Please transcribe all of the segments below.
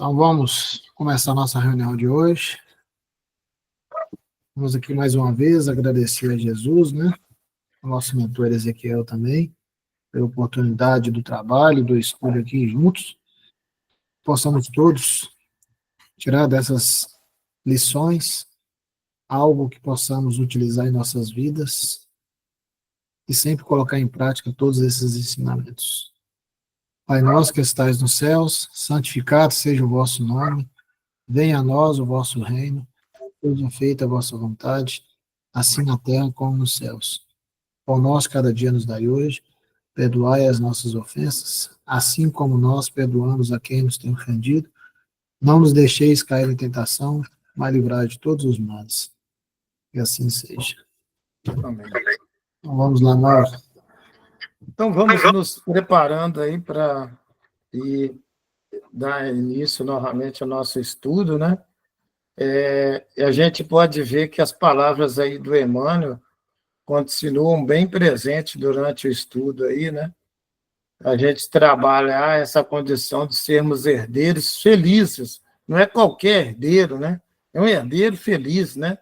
Então, vamos começar a nossa reunião de hoje. Vamos aqui mais uma vez agradecer a Jesus, né? O nosso mentor Ezequiel também, pela oportunidade do trabalho, do estudo aqui juntos. Possamos todos tirar dessas lições algo que possamos utilizar em nossas vidas e sempre colocar em prática todos esses ensinamentos. Pai nosso que estais nos céus, santificado seja o vosso nome, venha a nós o vosso reino, seja feita a vossa vontade, assim na terra como nos céus. Pão nosso cada dia nos dai hoje, perdoai as nossas ofensas, assim como nós perdoamos a quem nos tem ofendido. Não nos deixeis cair em tentação, mas livrai de todos os males. Que assim seja. Amém. Então vamos lá, Mauro. Então, vamos nos preparando aí para dar início novamente ao nosso estudo, né? E a gente pode ver que as palavras aí do Emmanuel continuam bem presentes durante o estudo aí, né? A gente trabalha essa condição de sermos herdeiros felizes. Não é qualquer herdeiro, né? É um herdeiro feliz, né?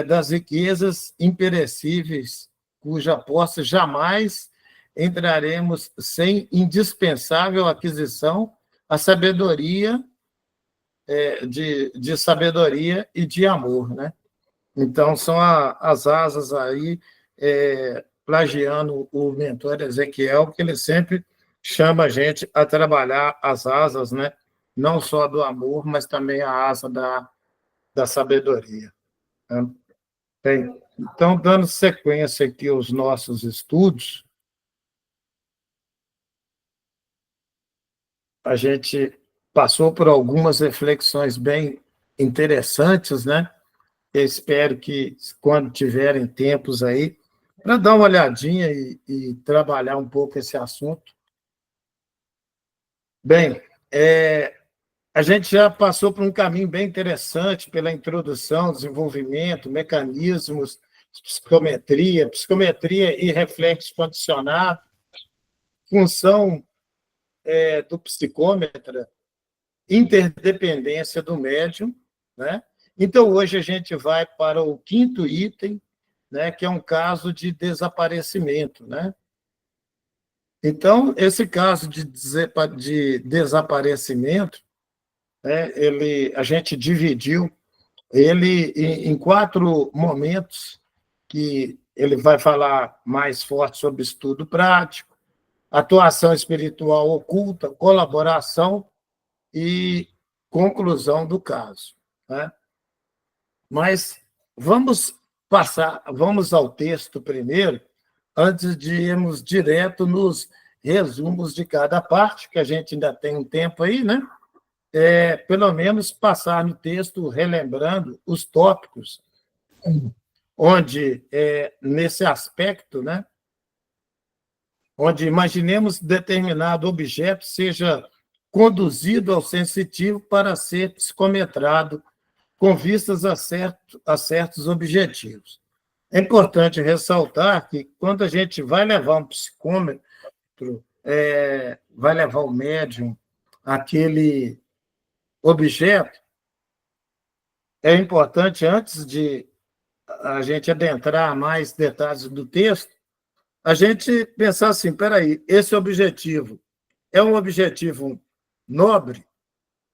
Das riquezas imperecíveis, cuja posse jamais entraremos sem indispensável aquisição, a sabedoria, de sabedoria e de amor, né? Então, são as asas aí, plagiando o mentor Ezequiel, que ele sempre chama a gente a trabalhar as asas, né? Não só do amor, mas também a asa da sabedoria, né? Bem, então, dando sequência aqui aos nossos estudos, a gente passou por algumas reflexões bem interessantes, né? Eu espero que, quando tiverem tempos aí, para dar uma olhadinha e trabalhar um pouco esse assunto. Bem, a gente já passou por um caminho bem interessante pela introdução, desenvolvimento, mecanismos, psicometria e reflexo condicionado, função do psicômetra, interdependência do médium, né? Então, hoje a gente vai para o quinto item, né, que é um caso de desaparecimento, né? Então, esse caso de desaparecimento, né, a gente dividiu ele em quatro momentos, que ele vai falar mais forte sobre estudo prático, atuação espiritual oculta, colaboração e conclusão do caso, né? Mas vamos ao texto primeiro, antes de irmos direto nos resumos de cada parte, que a gente ainda tem um tempo aí, né? Pelo menos passar no texto relembrando os tópicos, onde, nesse aspecto, né? Onde imaginemos determinado objeto seja conduzido ao sensitivo para ser psicometrado com vistas a certos objetivos. É importante ressaltar que, quando a gente vai levar um psicômetro, vai levar o médium àquele objeto, é importante, antes de a gente adentrar mais detalhes do texto, a gente pensar assim, espera aí, esse objetivo é um objetivo nobre?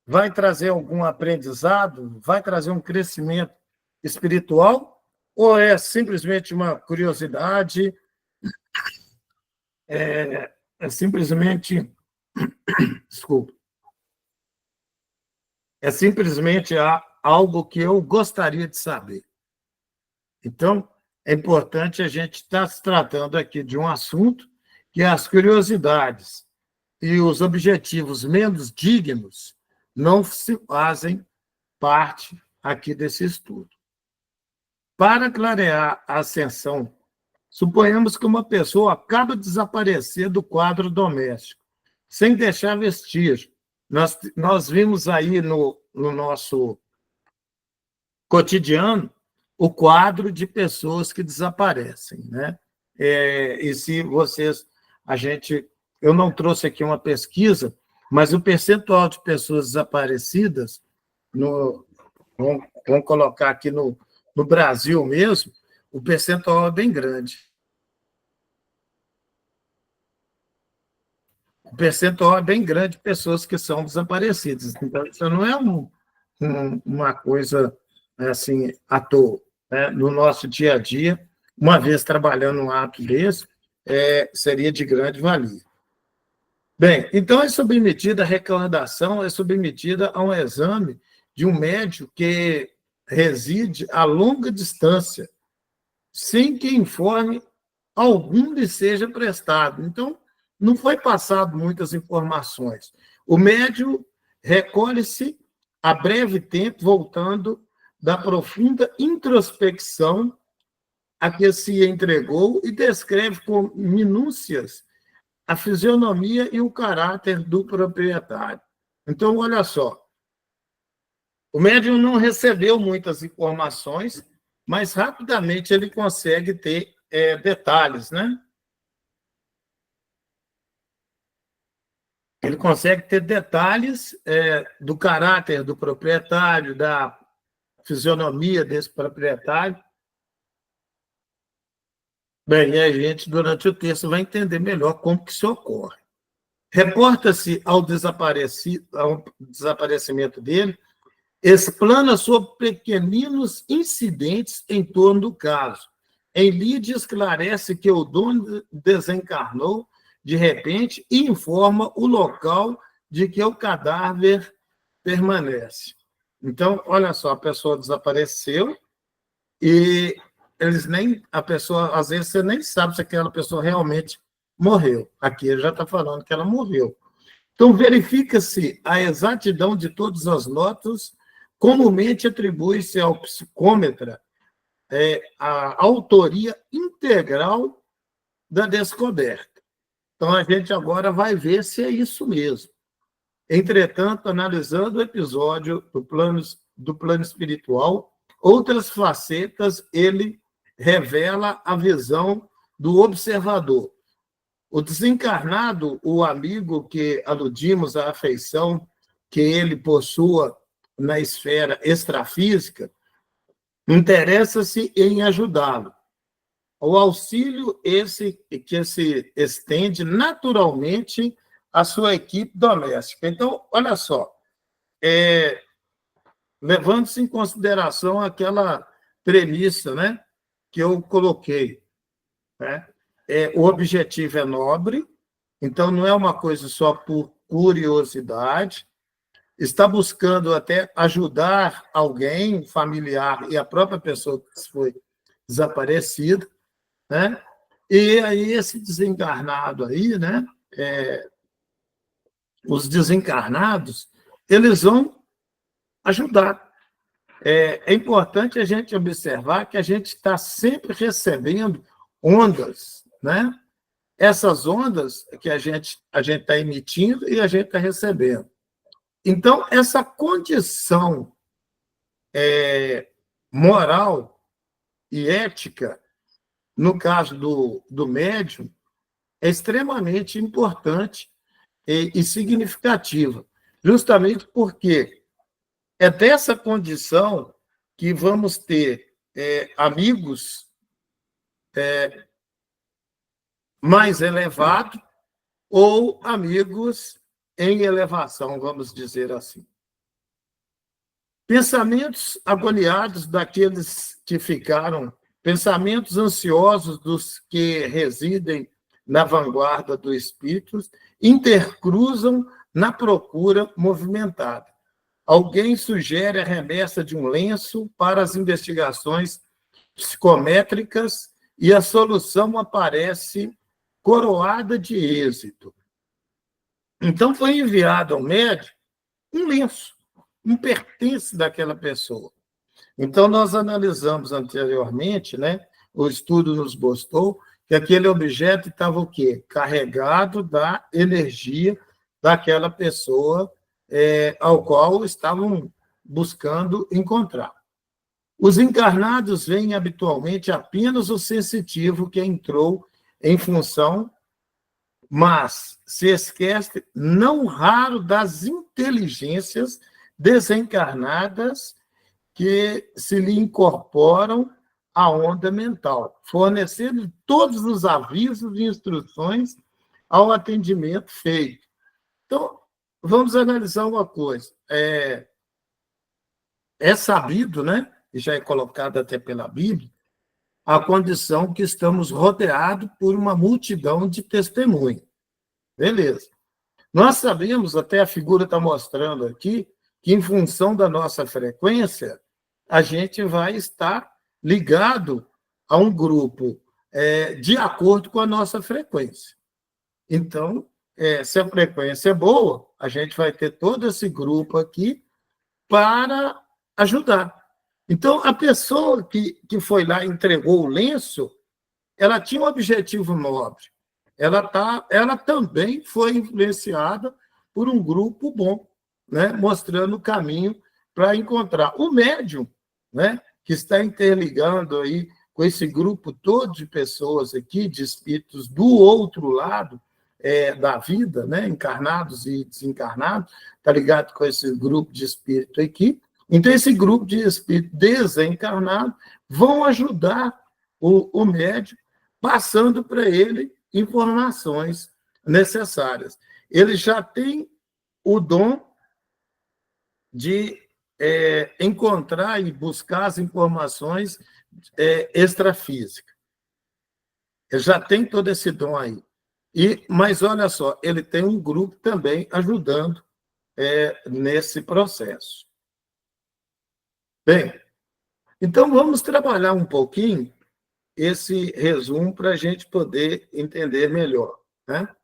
Vai trazer algum aprendizado? Vai trazer um crescimento espiritual? Ou é simplesmente uma curiosidade? É simplesmente... Desculpa. É simplesmente algo que eu gostaria de saber. Então, é importante a gente estar se tratando aqui de um assunto que as curiosidades e os objetivos menos dignos não se fazem parte aqui desse estudo. Para clarear a ascensão, suponhamos que uma pessoa acaba de desaparecer do quadro doméstico, sem deixar vestir. Nós vimos aí no nosso cotidiano o quadro de pessoas que desaparecem, né? E se vocês... Eu não trouxe aqui uma pesquisa, mas o percentual de pessoas desaparecidas, vamos colocar aqui no Brasil mesmo, o percentual é bem grande. O percentual é bem grande de pessoas que são desaparecidas. Então, isso não é uma coisa assim, à toa. Né? No nosso dia a dia, uma vez trabalhando um ato desse, seria de grande valia. Bem, então é submetida a recomendação, é submetida a um exame de um médico que reside a longa distância, sem que informe algum lhe seja prestado. Então, não foi passado muitas informações. O médium recolhe-se a breve tempo, voltando da profunda introspecção a que se entregou e descreve com minúcias a fisionomia e o caráter do proprietário. Então, olha só, o médium não recebeu muitas informações, mas rapidamente ele consegue ter detalhes, né? Ele consegue ter detalhes do caráter do proprietário, da fisionomia desse proprietário. Bem, e a gente, durante o texto, vai entender melhor como que isso ocorre. Reporta-se ao desaparecimento dele, explana sobre pequeninos incidentes em torno do caso. Em Lídia, esclarece que o dono desencarnou de repente e informa o local de que o cadáver permanece. Então, olha só, a pessoa desapareceu e a pessoa, às vezes, você nem sabe se aquela pessoa realmente morreu. Aqui ele já está falando que ela morreu. Então, verifica-se a exatidão de todas as notas, comumente atribui-se ao psicômetra a autoria integral da descoberta. Então, a gente agora vai ver se é isso mesmo. Entretanto, analisando o episódio do plano espiritual, outras facetas, ele revela a visão do observador. O desencarnado, o amigo que aludimos à afeição que ele possua na esfera extrafísica, interessa-se em ajudá-lo. O auxílio que se estende naturalmente à sua equipe doméstica. Então, olha só, levando-se em consideração aquela premissa, né, que eu coloquei, né? O objetivo é nobre, então não é uma coisa só por curiosidade, está buscando até ajudar alguém, familiar, e a própria pessoa que foi desaparecida, né? E aí esse desencarnado aí, né? Os desencarnados, eles vão ajudar. É importante a gente observar que a gente está sempre recebendo ondas, né? Essas ondas que a gente está emitindo e a gente está recebendo. Então, essa condição moral e ética, no caso do médium, é extremamente importante e significativa, justamente porque é dessa condição que vamos ter amigos mais elevados ou amigos em elevação, vamos dizer assim. Pensamentos agoniados daqueles que ficaram, pensamentos ansiosos dos que residem na vanguarda do espírito, intercruzam na procura movimentada. Alguém sugere a remessa de um lenço para as investigações psicométricas e a solução aparece coroada de êxito. Então, foi enviado ao médico um lenço, um pertence daquela pessoa. Então, nós analisamos anteriormente, né, o estudo nos mostrou que aquele objeto estava o quê? Carregado da energia daquela pessoa ao qual estavam buscando encontrar. Os encarnados veem habitualmente apenas o sensitivo que entrou em função mas se esquece, não raro, das inteligências desencarnadas que se lhe incorporam à onda mental, fornecendo todos os avisos e instruções ao atendimento feito. Então, vamos analisar uma coisa. É sabido, né, e já é colocado até pela Bíblia, a condição que estamos rodeados por uma multidão de testemunhas. Beleza. Nós sabemos, até a figura está mostrando aqui, que em função da nossa frequência, a gente vai estar ligado a um grupo de acordo com a nossa frequência. Então, se a frequência é boa, a gente vai ter todo esse grupo aqui para ajudar. Então, a pessoa que foi lá e entregou o lenço, ela tinha um objetivo nobre. Ela também foi influenciada por um grupo bom, né, mostrando o caminho para encontrar. O médium, né, que está interligando aí com esse grupo todo de pessoas aqui, de espíritos do outro lado da vida, né, encarnados e desencarnados, está ligado com esse grupo de espírito aqui. Então, esse grupo de espírito desencarnado vão ajudar o médium, passando para ele informações necessárias. Ele já tem o dom de encontrar e buscar as informações extrafísicas. Ele já tem todo esse dom aí. Mas, olha só, ele tem um grupo também ajudando nesse processo. Bem, então vamos trabalhar um pouquinho esse resumo para a gente poder entender melhor, né?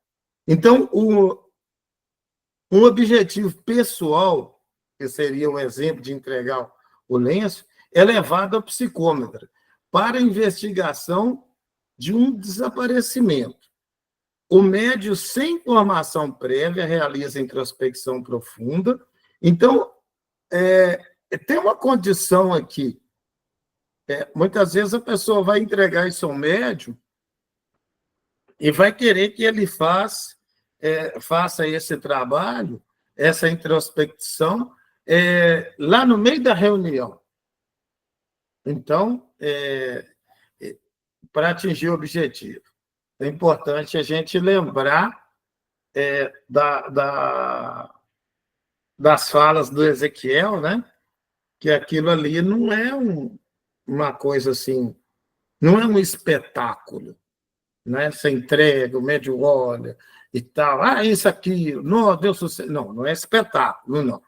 Então, um objetivo pessoal, que seria um exemplo de entregar o lenço, é levado ao psicômetro para investigação de um desaparecimento. O médium, sem formação prévia, realiza introspecção profunda. Então, tem uma condição aqui. Muitas vezes a pessoa vai entregar isso ao médium e vai querer que ele faça esse trabalho, essa introspecção, lá no meio da reunião. Então, para atingir o objetivo, é importante a gente lembrar das falas do Ezequiel, né? Que aquilo ali não é uma coisa assim, não é um espetáculo, né? Você entrega, o médium olha e tal, isso aqui, não, deu sucesso. Não é espetáculo, não.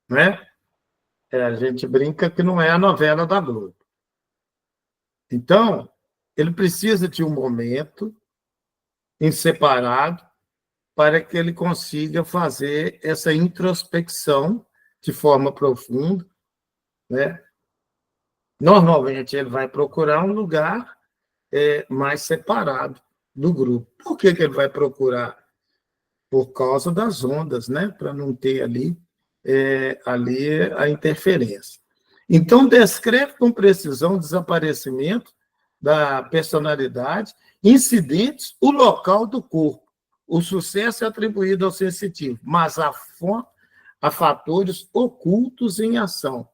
Né? A gente brinca que não é a novela da Globo. Então, ele precisa de um momento em separado para que ele consiga fazer essa introspecção de forma profunda, né? Normalmente, ele vai procurar um lugar mais separado do grupo. Por que ele vai procurar? Por causa das ondas, né? Para não ter ali a interferência. Então, descreve com precisão o desaparecimento da personalidade, incidentes, o local do corpo. O sucesso é atribuído ao sensitivo, mas há fatores ocultos em ação.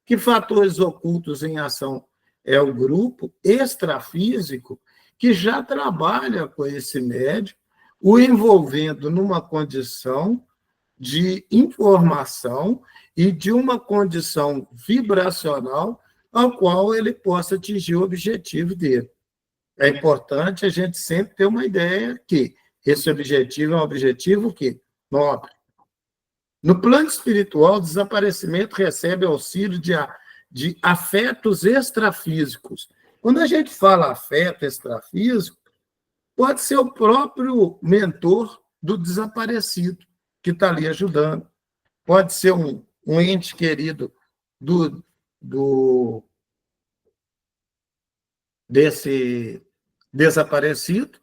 Que fatores ocultos em ação? É o grupo extrafísico que já trabalha com esse médium, o envolvendo numa condição de informação e de uma condição vibracional ao qual ele possa atingir o objetivo dele. É importante a gente sempre ter uma ideia que esse objetivo é um objetivo nobre. No plano espiritual, o desaparecimento recebe auxílio de afetos extrafísicos. Quando a gente fala afeto extrafísico, pode ser o próprio mentor do desaparecido que está ali ajudando. Pode ser um ente querido desse desaparecido.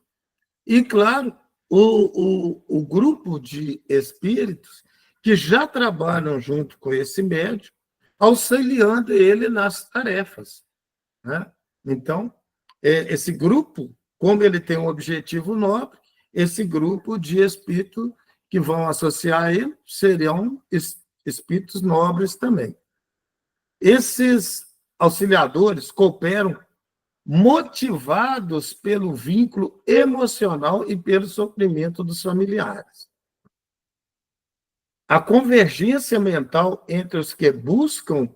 E, claro, o grupo de espíritos que já trabalham junto com esse médium, auxiliando ele nas tarefas. Né? Então, esse grupo, como ele tem um objetivo nobre, esse grupo de espíritos que vão associar a ele serão espíritos nobres também. Esses auxiliadores cooperam motivados pelo vínculo emocional e pelo sofrimento dos familiares. A convergência mental entre os que buscam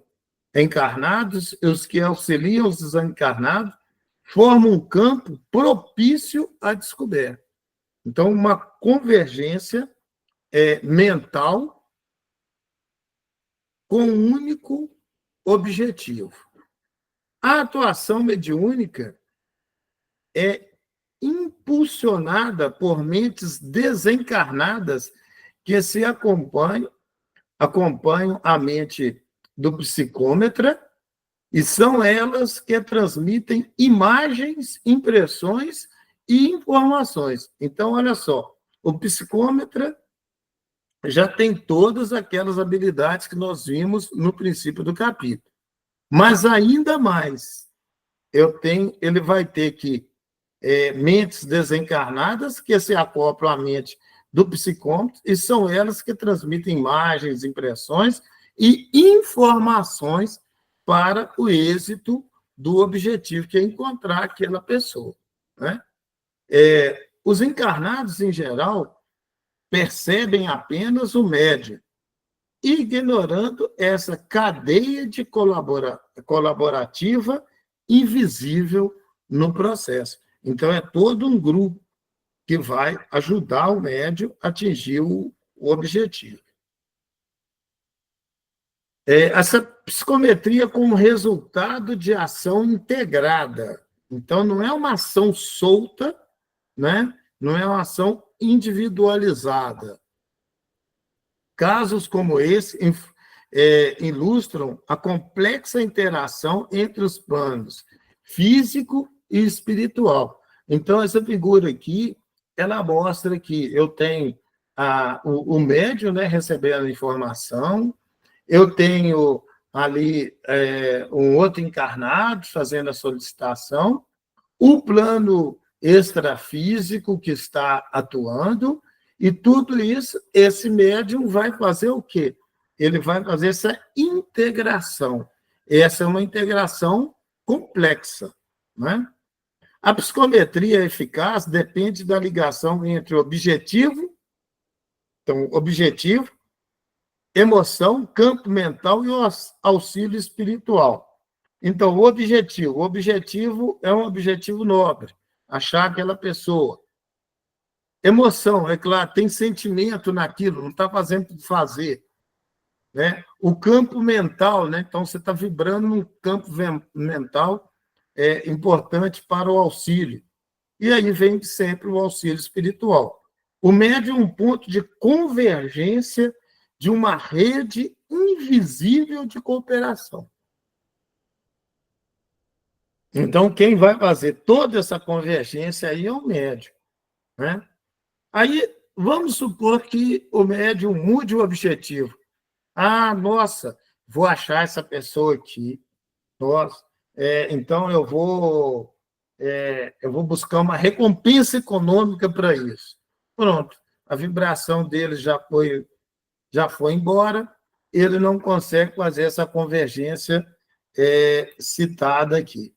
encarnados e os que auxiliam os desencarnados forma um campo propício à descoberta. Então, uma convergência mental com um único objetivo. A atuação mediúnica é impulsionada por mentes desencarnadas que se acompanham a mente do psicômetra, e são elas que transmitem imagens, impressões e informações. Então, olha só, o psicômetra já tem todas aquelas habilidades que nós vimos no princípio do capítulo. Mas ainda mais, ele vai ter que mentes desencarnadas que se acoplam à mente do psicômetro, e são elas que transmitem imagens, impressões e informações para o êxito do objetivo, que é encontrar aquela pessoa, né? Os encarnados, em geral, percebem apenas o médium, ignorando essa cadeia de colaborativa invisível no processo. Então, é todo um grupo que vai ajudar o médium a atingir o objetivo. Essa psicometria como resultado de ação integrada. Então, não é uma ação solta, né? Não é uma ação individualizada. Casos como esse ilustram a complexa interação entre os planos físico e espiritual. Então, essa figura aqui, ela mostra que eu tenho o médium, né, recebendo informação, eu tenho ali um outro encarnado fazendo a solicitação, o plano extrafísico que está atuando, e tudo isso, esse médium vai fazer o quê? Ele vai fazer essa integração. Essa é uma integração complexa, né? A psicometria eficaz depende da ligação entre o objetivo, então, objetivo, emoção, campo mental e o auxílio espiritual. Então, o objetivo é um objetivo nobre, achar aquela pessoa. Emoção, é claro, tem sentimento naquilo, não está fazendo por fazer, né? O campo mental, né? Então, você está vibrando num campo mental importante para o auxílio. E aí vem sempre o auxílio espiritual. O médium é um ponto de convergência de uma rede invisível de cooperação. Então, quem vai fazer toda essa convergência aí é o médium, né? Aí, vamos supor que o médium mude o objetivo. Ah, nossa, vou achar essa pessoa aqui. Nossa, então eu vou buscar uma recompensa econômica para isso. Pronto, a vibração dele já foi embora, ele não consegue fazer essa convergência citada aqui.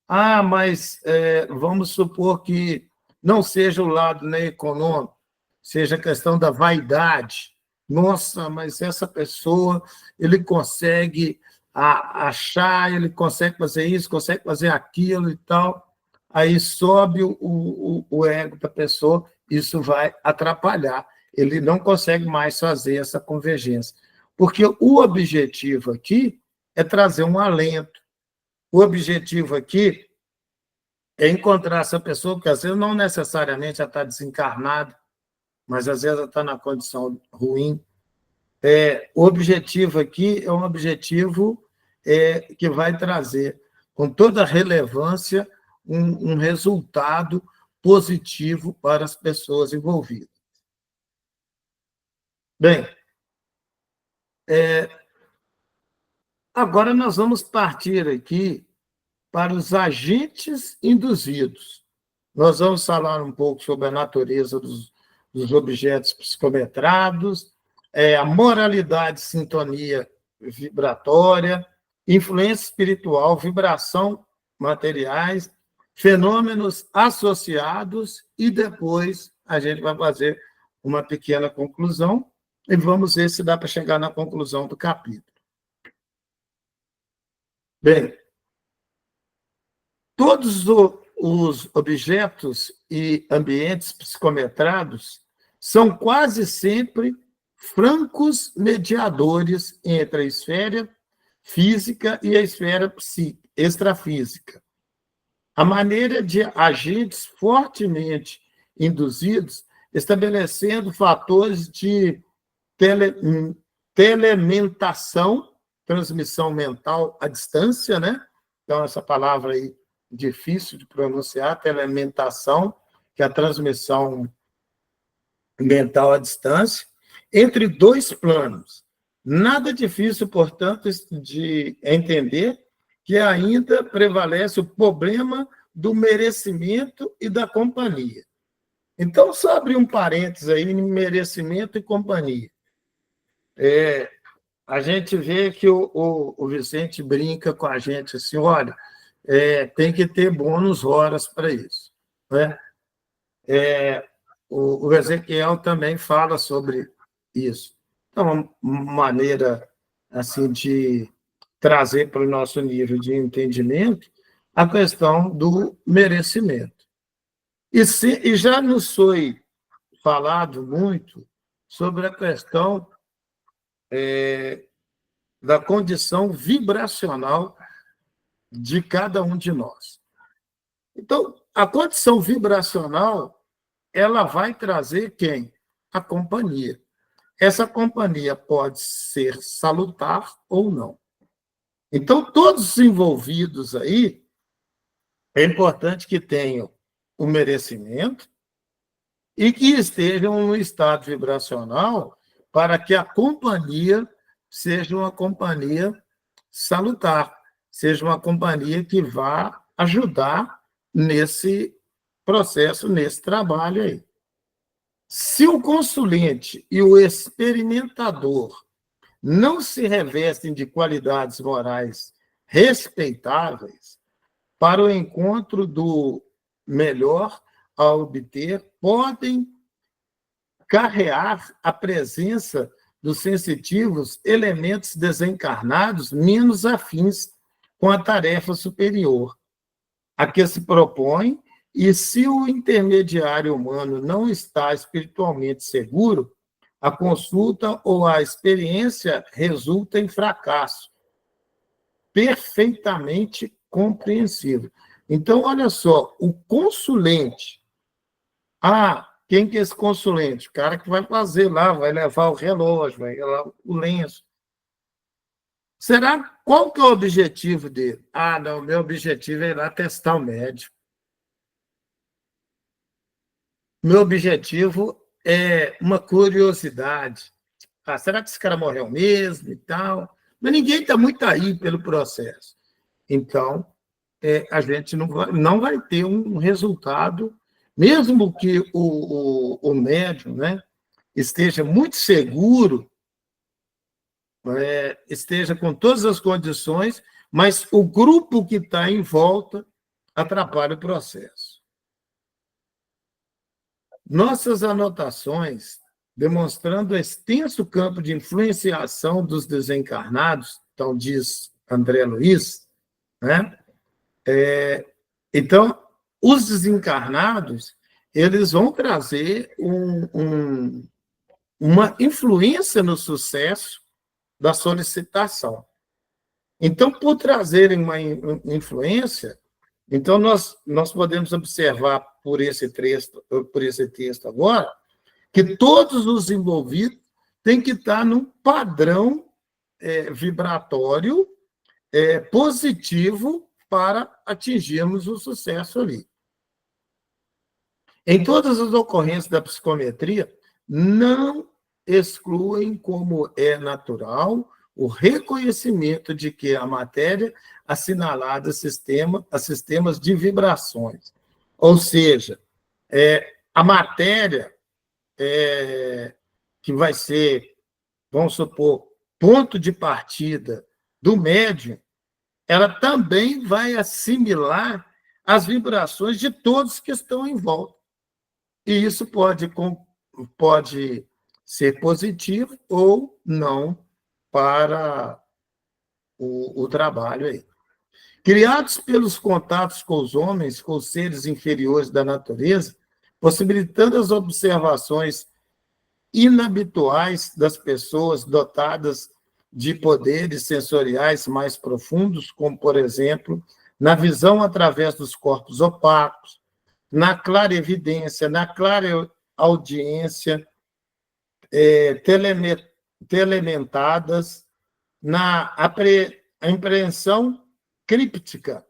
Ah, mas vamos supor que não seja o lado, né, econômico, seja a questão da vaidade. Nossa, mas essa pessoa, ele consegue achar, ele consegue fazer isso, consegue fazer aquilo e tal. Aí sobe o ego da pessoa, isso vai atrapalhar. Ele não consegue mais fazer essa convergência. Porque o objetivo aqui é trazer um alento. O objetivo aqui é encontrar essa pessoa, que às vezes não necessariamente já está desencarnada, mas às vezes ela está na condição ruim. O objetivo aqui é um objetivo que vai trazer, com toda a relevância, um resultado positivo para as pessoas envolvidas. Bem, agora nós vamos partir aqui para os agentes induzidos, nós vamos falar um pouco sobre a natureza dos objetos psicometrados, a moralidade, sintonia vibratória, influência espiritual, vibração materiais, fenômenos associados, e depois a gente vai fazer uma pequena conclusão e vamos ver se dá para chegar na conclusão do capítulo. Bem, todos os objetos e ambientes psicometrados são quase sempre francos mediadores entre a esfera física e a esfera extrafísica. A maneira de agentes fortemente induzidos, estabelecendo fatores de telementação, transmissão mental à distância, né? Então, essa palavra aí difícil de pronunciar, telementação, que é a transmissão mental à distância, entre dois planos. Nada difícil, portanto, de entender que ainda prevalece o problema do merecimento e da companhia. Então, só abrir um parênteses aí, merecimento e companhia. A gente vê que o Vicente brinca com a gente assim, olha, tem que ter bônus horas para isso. Né? O Ezequiel também fala sobre isso. Então, uma maneira assim de trazer para o nosso nível de entendimento a questão do merecimento. E já nos foi falado muito sobre a questão da condição vibracional de cada um de nós. Então, a condição vibracional, ela vai trazer quem? A companhia. Essa companhia pode ser salutar ou não. Então, todos os envolvidos aí, é importante que tenham o merecimento e que estejam no estado vibracional para que a companhia seja uma companhia salutar, seja uma companhia que vá ajudar nesse processo, nesse trabalho aí. Se o consulente e o experimentador não se revestem de qualidades morais respeitáveis, para o encontro do melhor a obter, podem carrear a presença dos sensitivos elementos desencarnados menos afins com a tarefa superior a que se propõe, e se o intermediário humano não está espiritualmente seguro, a consulta ou a experiência resulta em fracasso, perfeitamente compreensível. Então, olha só, o consulente, quem que é esse consulente? O cara que vai fazer lá, vai levar o relógio, vai levar o lenço. Qual que é o objetivo dele? Não, meu objetivo é ir lá testar o médico. Meu objetivo é uma curiosidade. Será que esse cara morreu mesmo e tal? Mas ninguém está muito aí pelo processo. Então, a gente não vai ter um resultado, mesmo que o médium, né, esteja muito seguro, esteja com todas as condições, mas o grupo que está em volta atrapalha o processo. Nossas anotações, demonstrando o extenso campo de influenciação dos desencarnados, então diz André Luiz, né? Então, os desencarnados, eles vão trazer uma influência no sucesso da solicitação. Então, por trazerem uma influência, então nós podemos observar por esse texto agora, que todos os envolvidos têm que estar num padrão vibratório positivo para atingirmos o sucesso ali. Em todas as ocorrências da psicometria, não excluem como é natural o reconhecimento de que a matéria assinalada a sistemas de vibrações, Ou seja, a matéria que vai ser, vamos supor, ponto de partida do médium, ela também vai assimilar as vibrações de todos que estão em volta. E isso pode ser positivo ou não para o trabalho aí. Criados pelos contatos com os homens, com os seres inferiores da natureza, possibilitando as observações inabituais das pessoas dotadas de poderes sensoriais mais profundos, como, por exemplo, na visão através dos corpos opacos, na clarevidência, na clareaudiência, telementadas, na apreensão críptica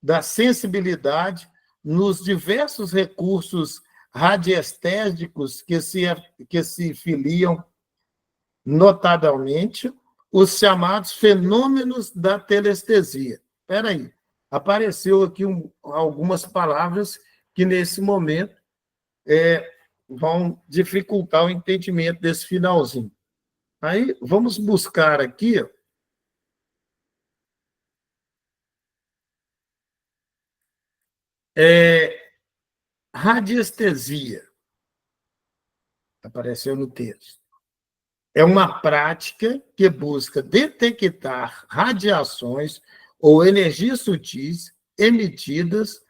da sensibilidade, nos diversos recursos radiestésicos que se filiam, notadamente, os chamados fenômenos da telestesia. Espera aí, apareceu aqui algumas palavras que, nesse momento, vão dificultar o entendimento desse finalzinho. Aí, vamos buscar aqui, radiestesia. Apareceu no texto. É uma prática que busca detectar radiações ou energias sutis emitidas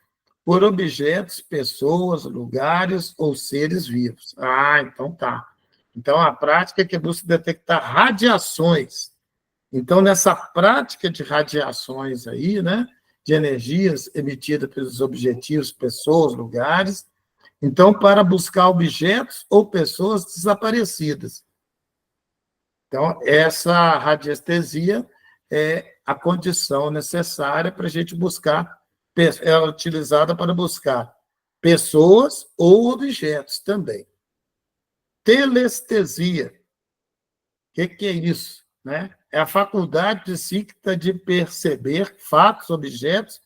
por objetos, pessoas, lugares ou seres vivos. Ah, então tá. Então, a prática que busca detectar radiações. Então, nessa prática de radiações aí, né, de energias emitidas pelos objetivos, pessoas, lugares, então, para buscar objetos ou pessoas desaparecidas. Então, essa radiestesia é a condição necessária para a gente buscar, é utilizada para buscar pessoas ou objetos também. Telestesia. O que é isso? Né? É a faculdade psíquica de perceber fatos, objetos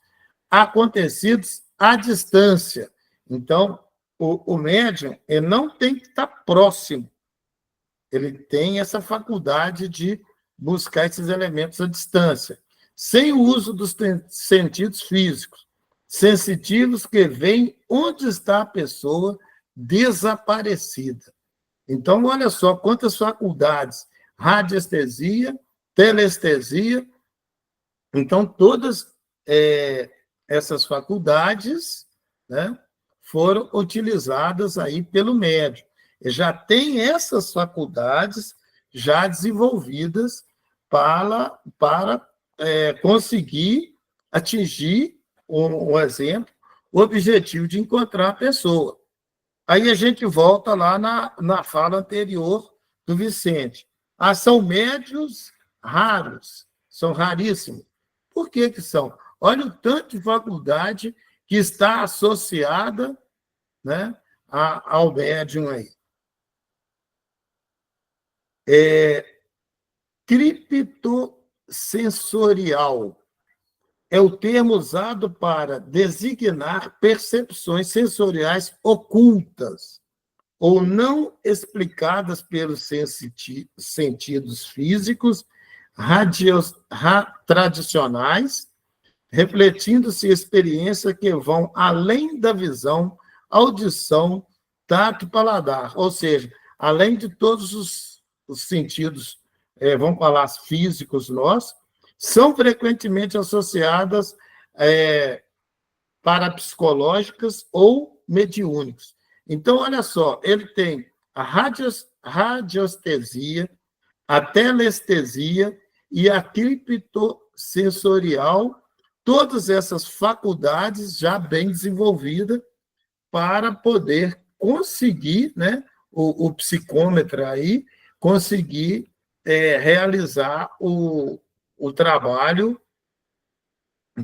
acontecidos à distância. Então, o médium ele não tem que estar próximo. Ele tem essa faculdade de buscar esses elementos à distância, sem o uso dos sentidos físicos, sensitivos que veem onde está a pessoa desaparecida. Então, olha só quantas faculdades: radiestesia, telestesia. Então, todas essas faculdades, né, foram utilizadas aí pelo médium. Já tem essas faculdades já desenvolvidas para conseguir atingir, um exemplo, o objetivo de encontrar a pessoa. Aí a gente volta lá na fala anterior do Vicente. São médios raros, são raríssimos. Por que são? Olha o tanto de faculdade que está associada, né, ao médium aí. Criptosensorial é o termo usado para designar percepções sensoriais ocultas ou não explicadas pelos sentidos físicos tradicionais, refletindo-se experiências que vão além da visão, audição, tato e paladar, ou seja, além de todos os sentidos, vamos falar, físicos nossos, são frequentemente associadas parapsicológicas ou mediúnicas. Então, olha só, ele tem a radiestesia, a telestesia e a criptosensorial, todas essas faculdades já bem desenvolvidas para poder conseguir, né, o psicômetra aí, conseguir realizar o trabalho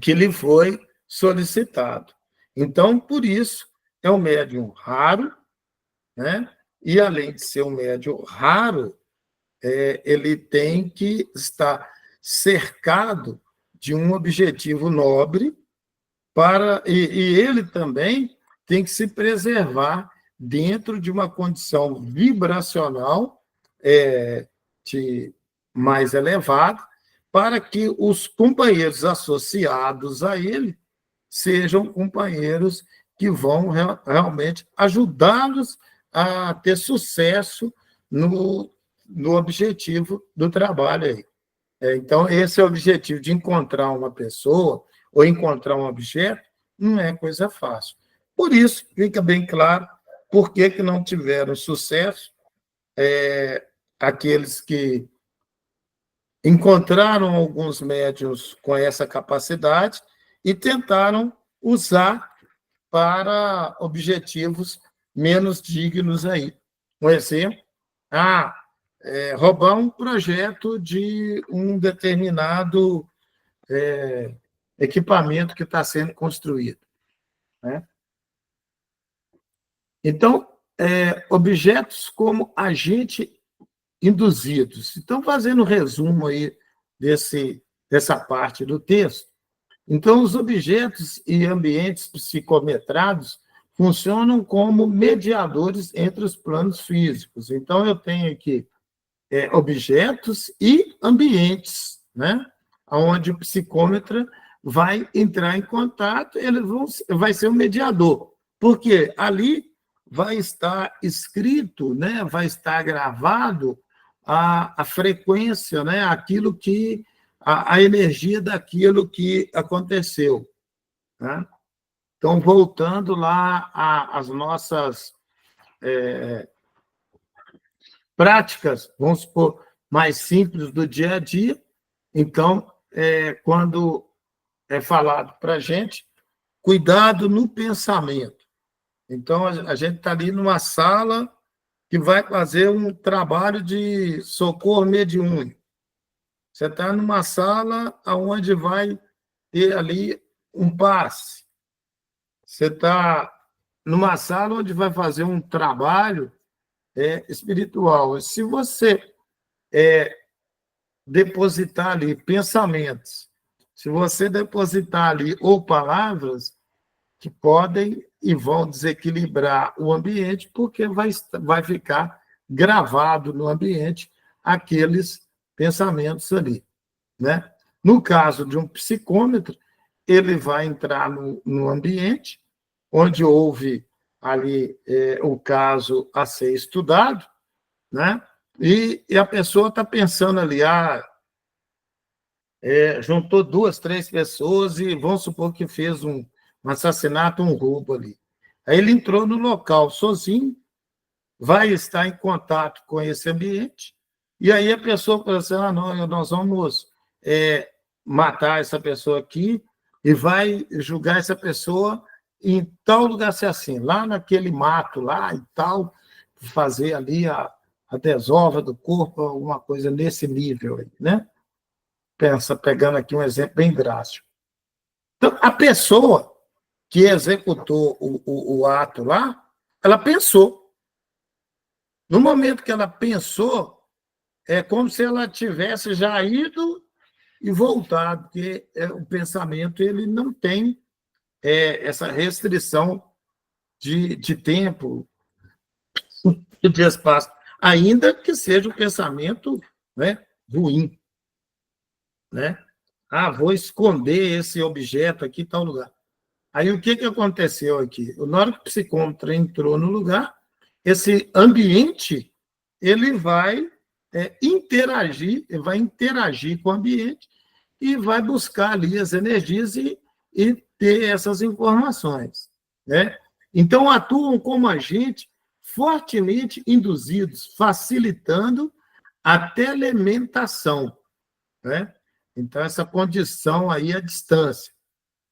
que lhe foi solicitado. Então, por isso, é um médium raro, né? E, além de ser um médium raro, ele tem que estar cercado de um objetivo nobre e ele também tem que se preservar dentro de uma condição vibracional mais elevada, para que os companheiros associados a ele sejam companheiros que vão realmente ajudá-los a ter sucesso no objetivo do trabalho aí. Então, esse é o objetivo de encontrar uma pessoa ou encontrar um objeto, não é coisa fácil. Por isso, fica bem claro por que não tiveram sucesso aqueles que encontraram alguns médiuns com essa capacidade e tentaram usar para objetivos menos dignos aí. Um exemplo, roubar um projeto de um determinado equipamento que está sendo construído, né? Então, objetos como agente induzidos. Então, fazendo um resumo aí dessa parte do texto, então, os objetos e ambientes psicometrados funcionam como mediadores entre os planos físicos. Então, eu tenho aqui objetos e ambientes, né? Onde o psicômetra vai entrar em contato, ele vai ser um mediador, porque ali vai estar escrito, né? Vai estar gravado a frequência, né? Aquilo que a energia daquilo que aconteceu, né? Então, voltando lá às nossas práticas, vamos supor, mais simples do dia a dia. Então, quando é falado para a gente, cuidado no pensamento. Então, a gente está ali numa sala que vai fazer um trabalho de socorro mediúnico. Você está numa sala onde vai ter ali um passe. Você está numa sala onde vai fazer um trabalho espiritual. Se você depositar ali pensamentos, se você depositar ali ou palavras que podem e vão desequilibrar o ambiente, porque vai ficar gravado no ambiente aqueles pensamentos ali, né? No caso de um psicômetro, ele vai entrar no ambiente onde houve ali o caso a ser estudado, né? E a pessoa está pensando ali, juntou 2, 3 pessoas e vamos supor que fez um assassinato, um roubo ali. Aí ele entrou no local sozinho, vai estar em contato com esse ambiente, e aí a pessoa fala assim, não, nós vamos matar essa pessoa aqui e vai julgar essa pessoa em tal lugar, assim, lá naquele mato lá e tal, fazer ali a desova do corpo, alguma coisa nesse nível aí, né? Pegando aqui um exemplo bem drástico. Então, a pessoa que executou o ato lá, ela pensou. No momento que ela pensou, é como se ela tivesse já ido e voltado, porque o pensamento ele não tem essa restrição de tempo, de espaço, ainda que seja um pensamento, né, ruim, né? Vou esconder esse objeto aqui em tal lugar. Aí, o que aconteceu aqui? Na hora que o psicômetro entrou no lugar, esse ambiente ele vai interagir com o ambiente e vai buscar ali as energias e ter essas informações, né? Então, atuam como agentes fortemente induzidos, facilitando a telementação, né? Então, essa condição aí à distância.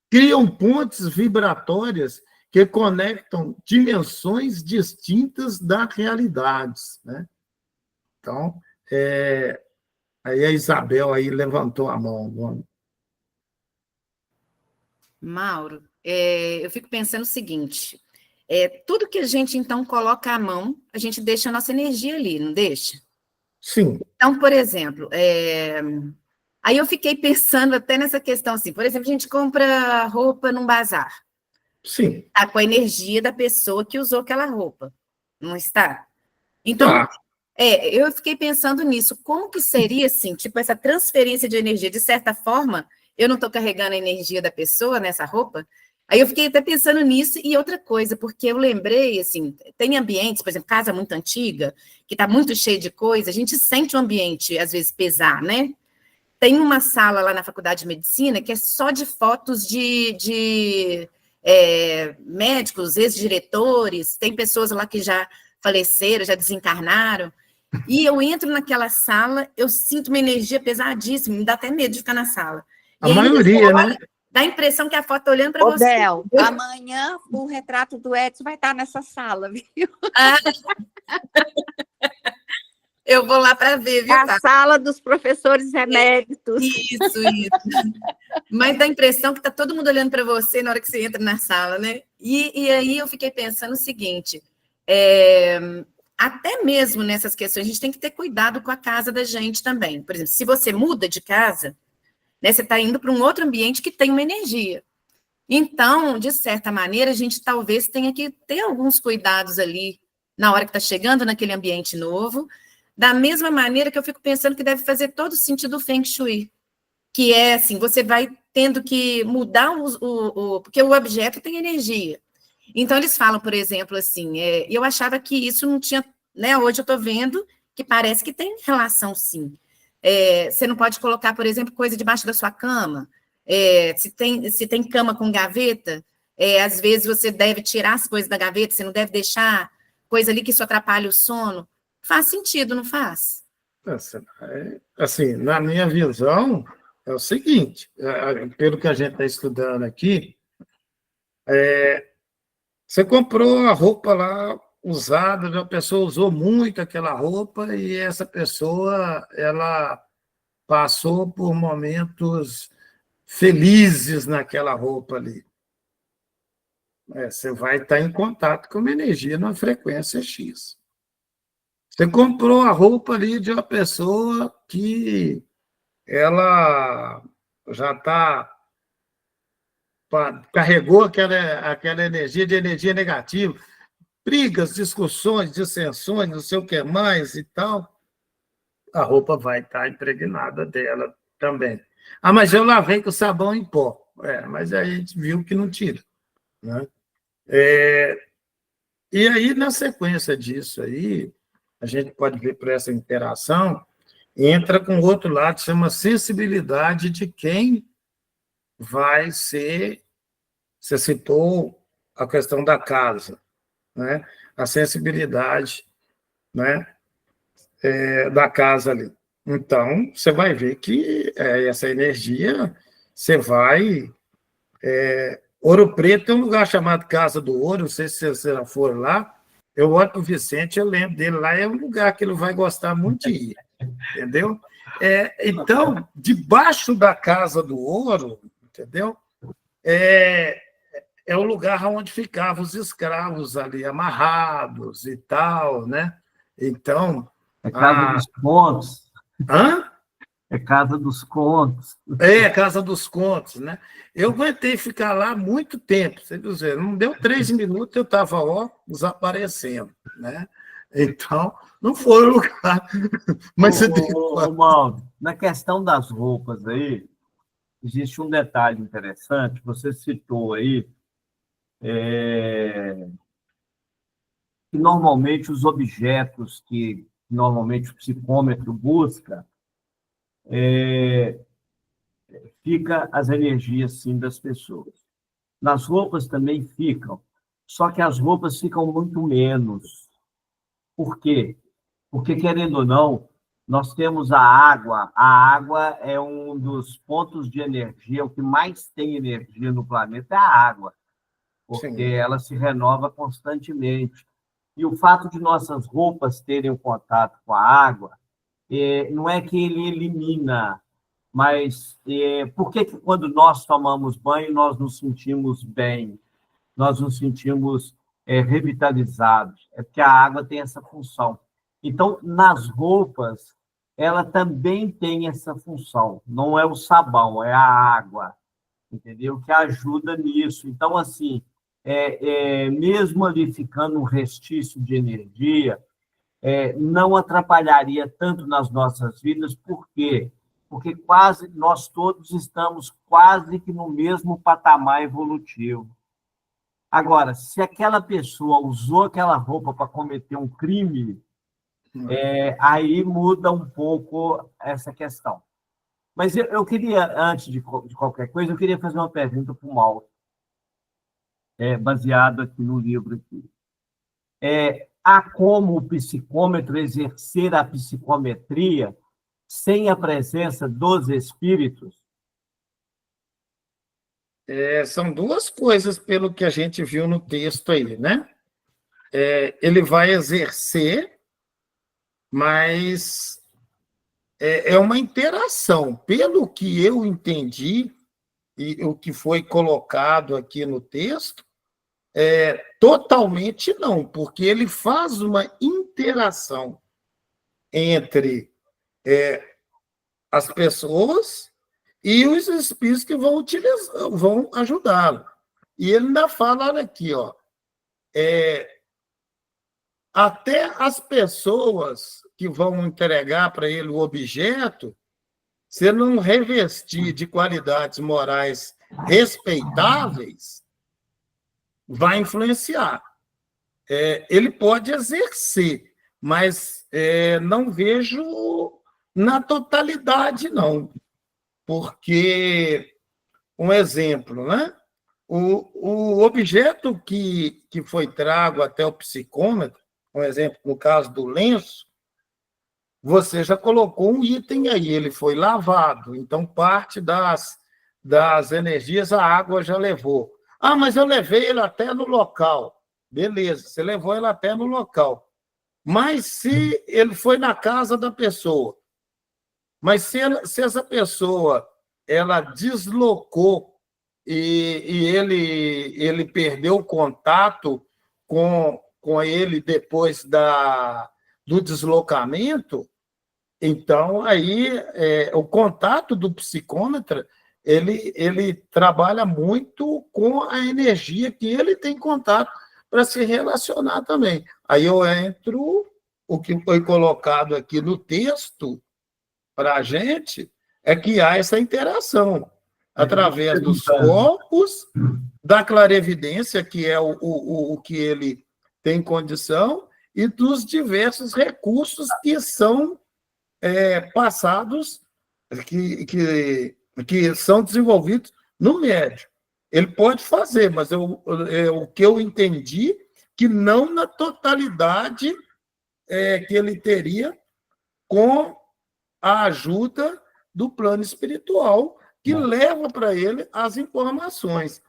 Criam pontes vibratórias que conectam dimensões distintas das realidades, né? Então, aí a Isabel aí levantou a mão. Mauro, eu fico pensando o seguinte, tudo que a gente, então, coloca à mão, a gente deixa a nossa energia ali, não deixa? Sim. Então, por exemplo, Aí eu fiquei pensando até nessa questão, assim, por exemplo, a gente compra roupa num bazar. Sim, Está com a energia da pessoa que usou aquela roupa, não está? Então, tá. eu fiquei pensando nisso. Como que seria, assim, tipo, essa transferência de energia? De certa forma, eu não estou carregando a energia da pessoa nessa roupa? Aí eu fiquei até pensando nisso e outra coisa, porque eu lembrei, assim, tem ambientes, por exemplo, casa muito antiga, que está muito cheio de coisa, a gente sente o ambiente, às vezes, pesar, né? Tem uma sala lá na Faculdade de Medicina que é só de fotos de médicos, ex-diretores, tem pessoas lá que já faleceram, já desencarnaram, e eu entro naquela sala, eu sinto uma energia pesadíssima, me dá até medo de ficar na sala. A E aí você maioria, né? olha, dá a impressão que a foto está olhando para Ô, você. Bel, amanhã o retrato do Edson vai estar nessa sala, viu? Eu vou lá para ver, viu, A Tá? sala dos professores eméritos. Isso. Mas dá a impressão que está todo mundo olhando para você na hora que você entra na sala, né? E aí eu fiquei pensando o seguinte, até mesmo nessas questões, a gente tem que ter cuidado com a casa da gente também. Por exemplo, se você muda de casa, né, você está indo para um outro ambiente que tem uma energia. Então, de certa maneira, a gente talvez tenha que ter alguns cuidados ali na hora que está chegando naquele ambiente novo, da mesma maneira que eu fico pensando que deve fazer todo sentido o Feng Shui, que é assim, você vai tendo que mudar porque o objeto tem energia. Então, eles falam, por exemplo, assim, eu achava que isso não tinha, né? Hoje eu estou vendo que parece que tem relação, sim. Você não pode colocar, por exemplo, coisa debaixo da sua cama. Se tem cama com gaveta, às vezes você deve tirar as coisas da gaveta, você não deve deixar coisa ali que isso atrapalha o sono. Faz sentido, não faz? Assim, na minha visão, é o seguinte, pelo que a gente está estudando aqui, você comprou a roupa lá usada, a pessoa usou muito aquela roupa e essa pessoa, ela passou por momentos felizes naquela roupa ali. Você vai estar em contato com uma energia numa frequência X. Você comprou a roupa ali de uma pessoa que ela já carregou aquela energia de energia negativa, brigas, discussões, dissensões, não sei o que mais e tal, a roupa vai estar impregnada dela também. Ah, mas eu lavei com sabão em pó. Mas aí a gente viu que não tira, né? E aí, na sequência disso aí, a gente pode ver por essa interação, entra com outro lado, que chama sensibilidade de quem vai ser. Você citou a questão da casa, né? A sensibilidade, né? Da casa ali. Então, você vai ver que essa energia, você vai. Ouro Preto tem um lugar chamado Casa do Ouro, não sei se você já for lá. Eu olho para o Vicente, eu lembro dele lá, é um lugar que ele vai gostar muito de ir, entendeu? Então, debaixo da Casa do Ouro, entendeu? É o lugar onde ficavam os escravos ali, amarrados e tal, né? Então... É Casa dos Contos. Hã? É Casa dos Contos. Casa dos Contos, né? Eu aguentei ficar lá muito tempo, você dizer, não deu 3 minutos, eu estava, desaparecendo, né? Então, não foi o lugar. Mas você tem que... Mauro, na questão das roupas aí, existe um detalhe interessante, você citou aí, que normalmente os objetos que normalmente o psicômetro busca, fica as energias, sim, das pessoas. Nas roupas também ficam, só que as roupas ficam muito menos. Por quê? Porque, querendo ou não, nós temos a água. A água é um dos pontos de energia, o que mais tem energia no planeta é a água, porque Sim. ela se renova constantemente. E o fato de nossas roupas terem um contato com a água, não é que ele elimina, mas por que quando nós tomamos banho nós nos sentimos bem, nós nos sentimos revitalizados? É porque a água tem essa função. Então, nas roupas, ela também tem essa função. Não é o sabão, é a água, entendeu? Que ajuda nisso. Então, assim, mesmo ali ficando um restício de energia, não atrapalharia tanto nas nossas vidas, por quê? Porque quase nós todos estamos quase que no mesmo patamar evolutivo. Agora, se aquela pessoa usou aquela roupa para cometer um crime, aí muda um pouco essa questão. Mas eu queria, antes de qualquer coisa, eu queria fazer uma pergunta para o Mauro, baseado aqui no livro aqui. Há como o psicômetro exercer a psicometria sem a presença dos espíritos? São duas coisas, pelo que a gente viu no texto aí, né? Ele vai exercer, mas é uma interação. Pelo que eu entendi, e o que foi colocado aqui no texto, totalmente não, porque ele faz uma interação entre as pessoas e os espíritos que vão ajudá-lo. E ele ainda fala, olha aqui, ó, até as pessoas que vão entregar para ele o objeto, se não revestir de qualidades morais respeitáveis, vai influenciar. Ele pode exercer, mas não vejo na totalidade, não. Porque, um exemplo, né? O objeto que foi trago até o psicômetro, um exemplo, no caso do lenço, você já colocou um item aí, ele foi lavado, então parte das energias a água já levou. Ah, mas eu levei ele até no local. Beleza, você levou ele até no local. Mas se ele foi na casa da pessoa, mas se essa pessoa ela deslocou e ele perdeu o contato com ele depois do deslocamento, então aí o contato do psicômetra ele trabalha muito com a energia que ele tem contato para se relacionar também. Aí eu entro, o que foi colocado aqui no texto para a gente é que há essa interação através dos corpos, da clarevidência, que é o que ele tem condição, e dos diversos recursos que são passados, que são desenvolvidos no médium. Ele pode fazer, mas o que eu entendi, que não na totalidade que ele teria com a ajuda do plano espiritual, que leva para ele as informações.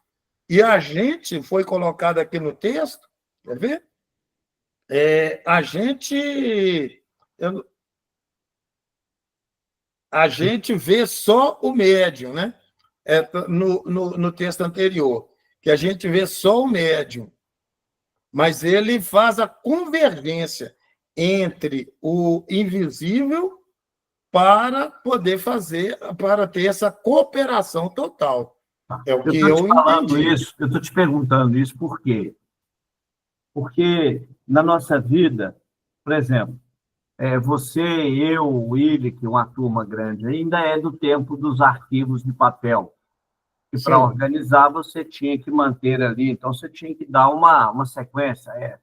E a gente, foi colocado aqui no texto, quer ver? A gente vê só o médium, né? No texto anterior, que a gente vê só o médium, mas ele faz a convergência entre o invisível para poder para ter essa cooperação total. É o que eu entendi. Eu estou te perguntando isso por quê? Porque na nossa vida, por exemplo, você, eu, o Willi, que é uma turma grande, ainda é do tempo dos arquivos de papel. E para organizar, você tinha que manter ali, então você tinha que dar uma sequência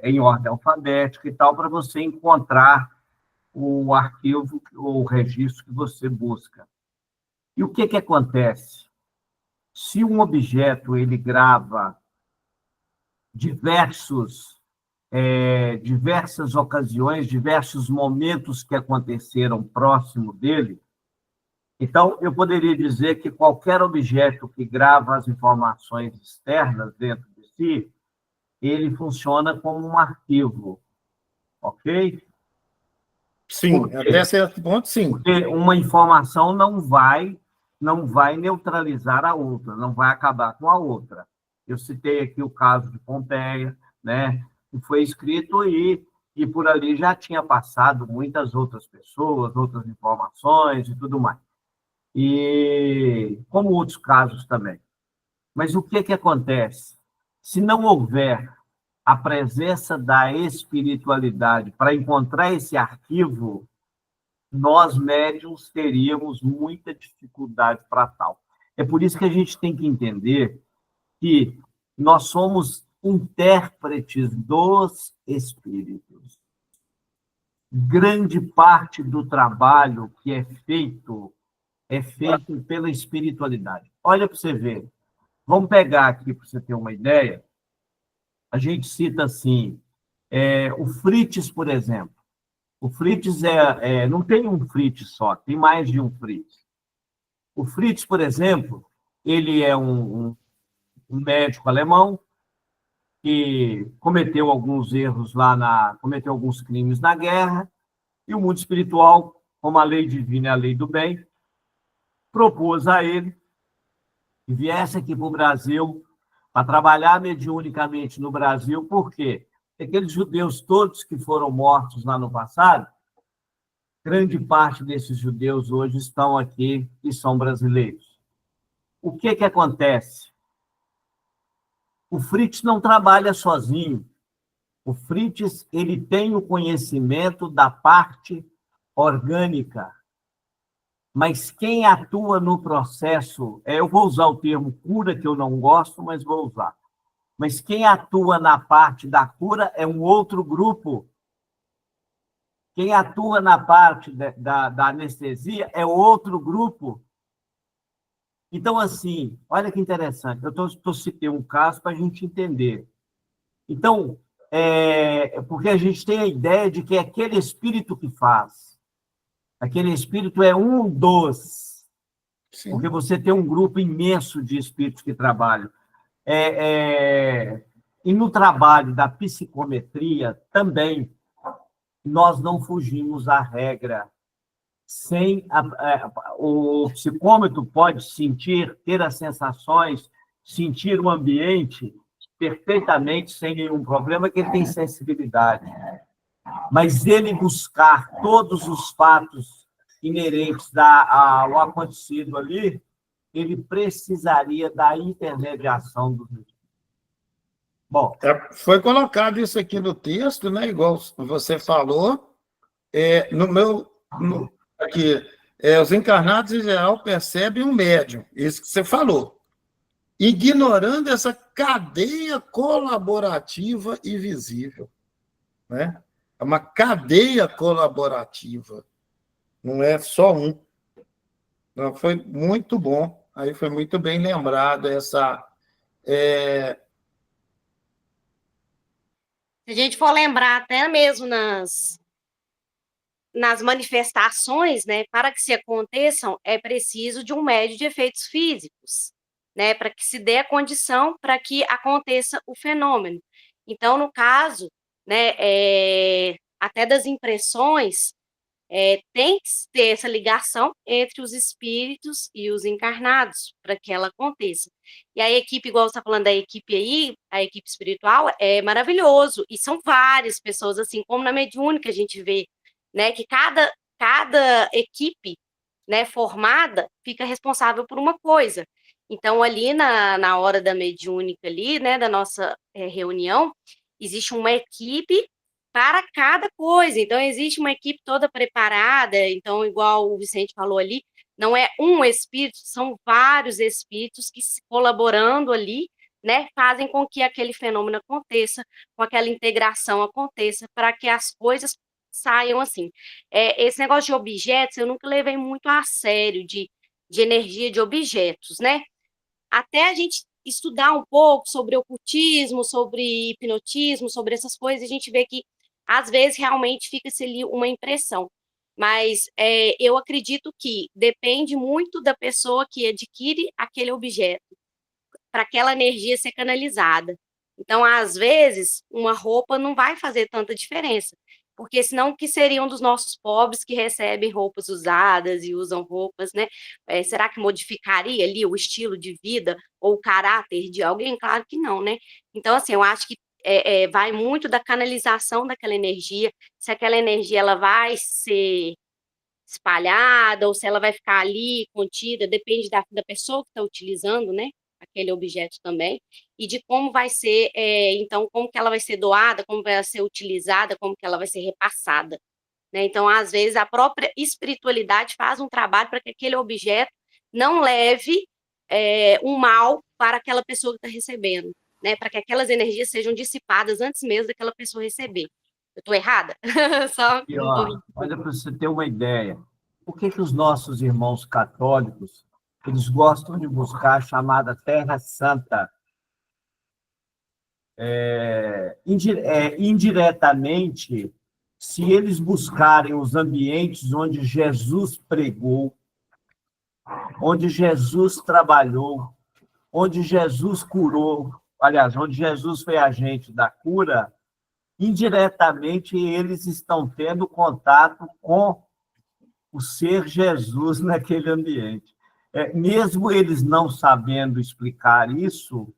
em ordem alfabética e tal, para você encontrar o arquivo ou o registro que você busca. E o que acontece? Se um objeto ele grava diversas ocasiões, diversos momentos que aconteceram próximo dele, então eu poderia dizer que qualquer objeto que grava as informações externas dentro de si, ele funciona como um arquivo, ok? Sim, até certo ponto, sim. Porque uma informação não vai neutralizar a outra, não vai acabar com a outra. Eu citei aqui o caso de Pompeia, né? Que foi escrito aí, e por ali já tinha passado muitas outras pessoas, outras informações e tudo mais. E como outros casos também. Mas o que acontece? Se não houver a presença da espiritualidade para encontrar esse arquivo, nós, médiuns, teríamos muita dificuldade para tal. É por isso que a gente tem que entender que nós somos intérpretes dos espíritos. Grande parte do trabalho que é feito pela espiritualidade. Olha para você ver. Vamos pegar aqui para você ter uma ideia. A gente cita assim, o Fritz, por exemplo. O Fritz não tem um Fritz só, tem mais de um Fritz. O Fritz, por exemplo, ele é um médico alemão que cometeu alguns erros cometeu alguns crimes na guerra, e o mundo espiritual, como a lei divina é a lei do bem, propôs a ele que viesse aqui para o Brasil para trabalhar mediunicamente no Brasil. Por quê? Aqueles judeus todos que foram mortos lá no passado, grande parte desses judeus hoje estão aqui e são brasileiros. O que acontece? O Fritz não trabalha sozinho. O Fritz, ele tem o conhecimento da parte orgânica, mas quem atua no processo, eu vou usar o termo cura, que eu não gosto, mas vou usar. Mas quem atua na parte da cura é um outro grupo. Quem atua na parte da anestesia é outro grupo. Então, assim, olha que interessante. Eu citei um caso para a gente entender. Então, porque a gente tem a ideia de que é aquele espírito que faz. Aquele espírito é um dos. Sim. Porque você tem um grupo imenso de espíritos que trabalham. E no trabalho da psicometria também, nós não fugimos à regra. O psicômetro pode ter as sensações, sentir o ambiente perfeitamente, sem nenhum problema, que ele tem sensibilidade. Mas ele buscar todos os fatos inerentes ao acontecido ali, ele precisaria da intermediação dos espíritos. Bom, foi colocado isso aqui no texto, né? Igual você falou, aqui, os encarnados em geral percebem um médium, isso que você falou, ignorando essa cadeia colaborativa e visível, né? É uma cadeia colaborativa, não é só um. Então, foi muito bom, aí foi muito bem lembrado essa... Se a gente for lembrar até mesmo nas manifestações, né, para que se aconteçam, é preciso de um médio de efeitos físicos, né, para que se dê a condição para que aconteça o fenômeno. Então, no caso, né, até das impressões, tem que ter essa ligação entre os espíritos e os encarnados, para que ela aconteça. E a equipe, igual você está falando da equipe aí, a equipe espiritual, é maravilhoso, e são várias pessoas, assim como na mediúnica a gente vê, né, que cada equipe, né, formada fica responsável por uma coisa. Então, ali na hora da mediúnica, ali, né, da nossa reunião, existe uma equipe para cada coisa. Então, existe uma equipe toda preparada. Então, igual o Vicente falou ali, não é um espírito, são vários espíritos que, colaborando ali, né, fazem com que aquele fenômeno aconteça, com aquela integração aconteça, para que as coisas saiam assim. Esse negócio de objetos, eu nunca levei muito a sério, de energia de objetos, né? Até a gente estudar um pouco sobre ocultismo, sobre hipnotismo, sobre essas coisas, a gente vê que, às vezes, realmente fica-se ali uma impressão. Mas eu acredito que depende muito da pessoa que adquire aquele objeto, para aquela energia ser canalizada. Então, às vezes, uma roupa não vai fazer tanta diferença, porque senão que seriam dos nossos pobres que recebem roupas usadas e usam roupas, né? Será que modificaria ali o estilo de vida ou o caráter de alguém? Claro que não, né? Então, assim, eu acho que vai muito da canalização daquela energia, se aquela energia ela vai ser espalhada ou se ela vai ficar ali contida, depende da pessoa que está utilizando, né, aquele objeto também, e de como vai ser, então, como que ela vai ser doada, como vai ser utilizada, como que ela vai ser repassada, né? Então, às vezes, a própria espiritualidade faz um trabalho para que aquele objeto não leve um mal para aquela pessoa que está recebendo, né? Para que aquelas energias sejam dissipadas antes mesmo daquela pessoa receber. Eu estou errada? Só E, não ó, tô... olha para você ter uma ideia. Por que os nossos irmãos católicos eles gostam de buscar a chamada Terra Santa? Indiretamente, se eles buscarem os ambientes onde Jesus pregou, onde Jesus trabalhou, onde Jesus curou, aliás, onde Jesus foi agente da cura, indiretamente eles estão tendo contato com o ser Jesus naquele ambiente. Mesmo eles não sabendo explicar isso,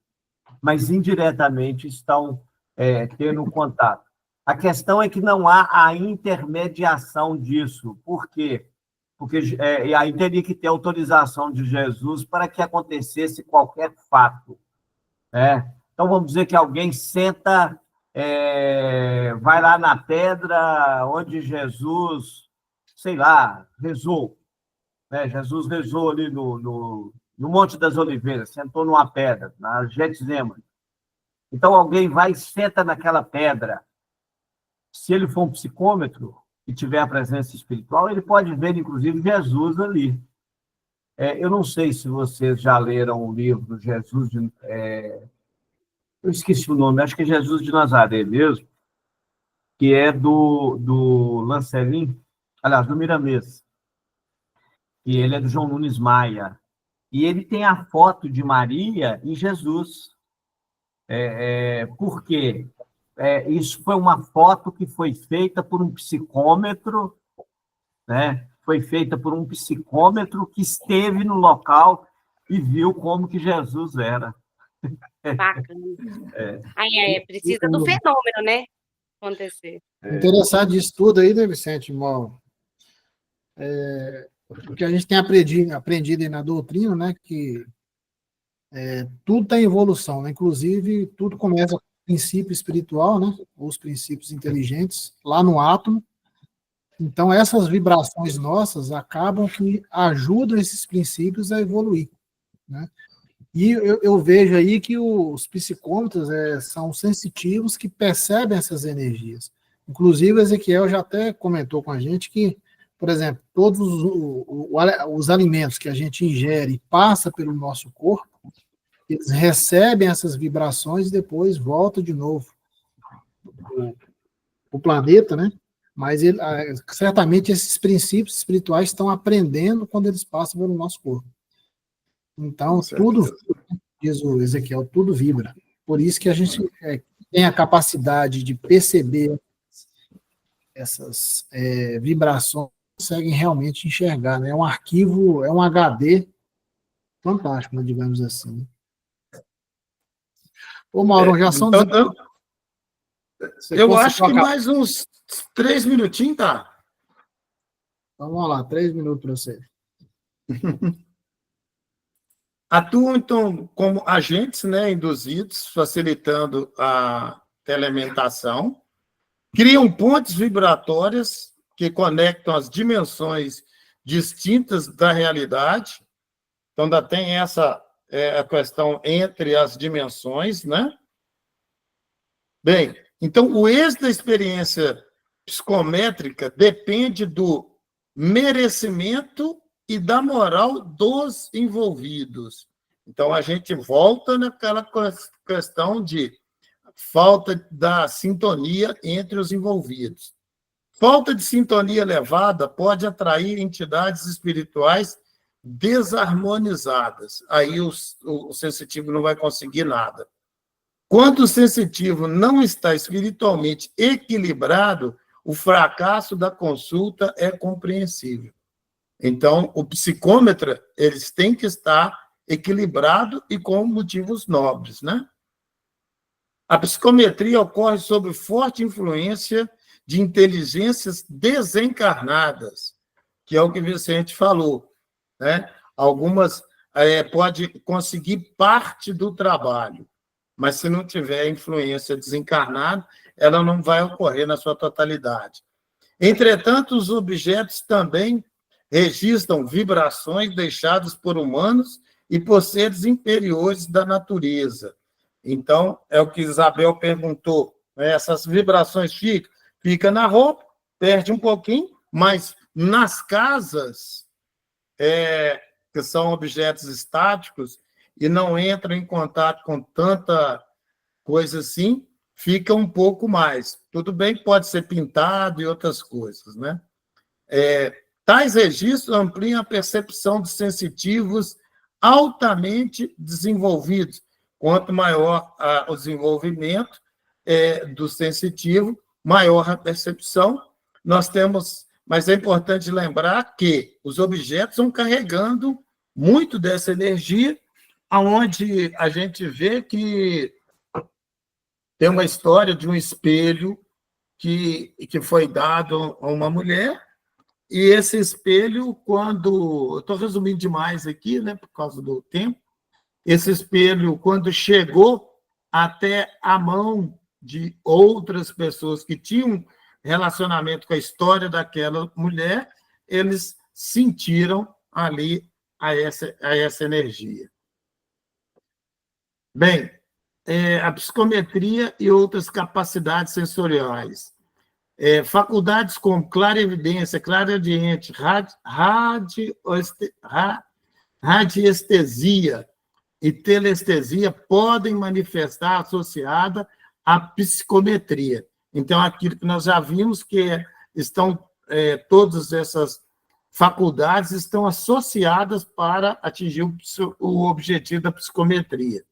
mas indiretamente estão tendo contato. A questão é que não há a intermediação disso. Por quê? Porque aí teria que ter autorização de Jesus para que acontecesse qualquer fato. Né? Então, vamos dizer que alguém senta, vai lá na pedra onde Jesus, sei lá, rezou. Né? Jesus rezou ali no Monte das Oliveiras, sentou numa pedra, na Getsemane. Então, alguém vai e senta naquela pedra. Se ele for um psicômetro e tiver a presença espiritual, ele pode ver, inclusive, Jesus ali. Eu não sei se vocês já leram o livro Jesus eu esqueci o nome, acho que é Jesus de Nazaré mesmo, que é do Lancelin, aliás, do Miramês, e ele é do João Nunes Maia. E ele tem a foto de Maria e Jesus. Por quê? Isso foi uma foto que foi feita por um psicômetro, né? Foi feita por um psicômetro que esteve no local e viu como que Jesus era. Bacana. Aí precisa do fenômeno, né? Acontecer. Interessante isso tudo aí, né, Vicente Mauro? Porque a gente tem aprendido aí na doutrina, né, que tudo tem evolução, né? Inclusive tudo começa com o princípio espiritual, né? Os princípios inteligentes lá no átomo. Então essas vibrações nossas acabam que ajudam esses princípios a evoluir, né? E eu vejo aí que os psicômetros são sensitivos que percebem essas energias. Inclusive, o Ezequiel já até comentou com a gente que, por exemplo, todos os alimentos que a gente ingere e passa pelo nosso corpo, eles recebem essas vibrações e depois voltam de novo o planeta, né? Mas certamente esses princípios espirituais estão aprendendo quando eles passam pelo nosso corpo. Então, tudo, diz o Ezequiel, tudo vibra. Por isso que a gente tem a capacidade de perceber essas vibrações, conseguem realmente enxergar, né? É um arquivo, é um HD fantástico, né, digamos assim. Ô, Mauro, já são... Eu acho que mais uns 3 minutinhos, tá? Então, vamos lá, 3 minutos para você. Atuam, então, como agentes, né, induzidos, facilitando a telementação, criam pontes vibratórias que conectam as dimensões distintas da realidade. Então, ainda tem essa a questão entre as dimensões, né? Bem, então, o êxito da experiência psicométrica depende do merecimento e da moral dos envolvidos. Então, a gente volta naquela questão de falta da sintonia entre os envolvidos. Falta de sintonia elevada pode atrair entidades espirituais desarmonizadas. Aí o sensitivo não vai conseguir nada. Quando o sensitivo não está espiritualmente equilibrado, o fracasso da consulta é compreensível. Então, o psicômetra, eles têm que estar equilibrado e com motivos nobres, né? A psicometria ocorre sob forte influência de inteligências desencarnadas, que é o que o Vicente falou, né? Algumas pode conseguir parte do trabalho, mas se não tiver influência desencarnada, ela não vai ocorrer na sua totalidade. Entretanto, os objetos também registram vibrações deixadas por humanos e por seres inferiores da natureza. Então, é o que Isabel perguntou, né? Essas vibrações ficam na roupa, perde um pouquinho, mas nas casas, que são objetos estáticos e não entram em contato com tanta coisa assim, fica um pouco mais. Tudo bem que pode ser pintado e outras coisas, né? Tais registros ampliam a percepção dos sensitivos altamente desenvolvidos. Quanto maior o desenvolvimento do sensitivo, maior a percepção. Nós temos, mas é importante lembrar que os objetos vão carregando muito dessa energia, aonde a gente vê que tem uma história de um espelho que foi dado a uma mulher, e esse espelho, quando... Eu estou resumindo demais aqui, né, por causa do tempo. Esse espelho, quando chegou até a mão de outras pessoas que tinham relacionamento com a história daquela mulher, eles sentiram ali a essa energia. Bem, a psicometria e outras capacidades sensoriais. Faculdades como clarevidência, clareaudiente, radiestesia e telestesia podem manifestar associada à psicometria. Então, aquilo que nós já vimos que todas essas faculdades estão associadas para atingir o objetivo da psicometria.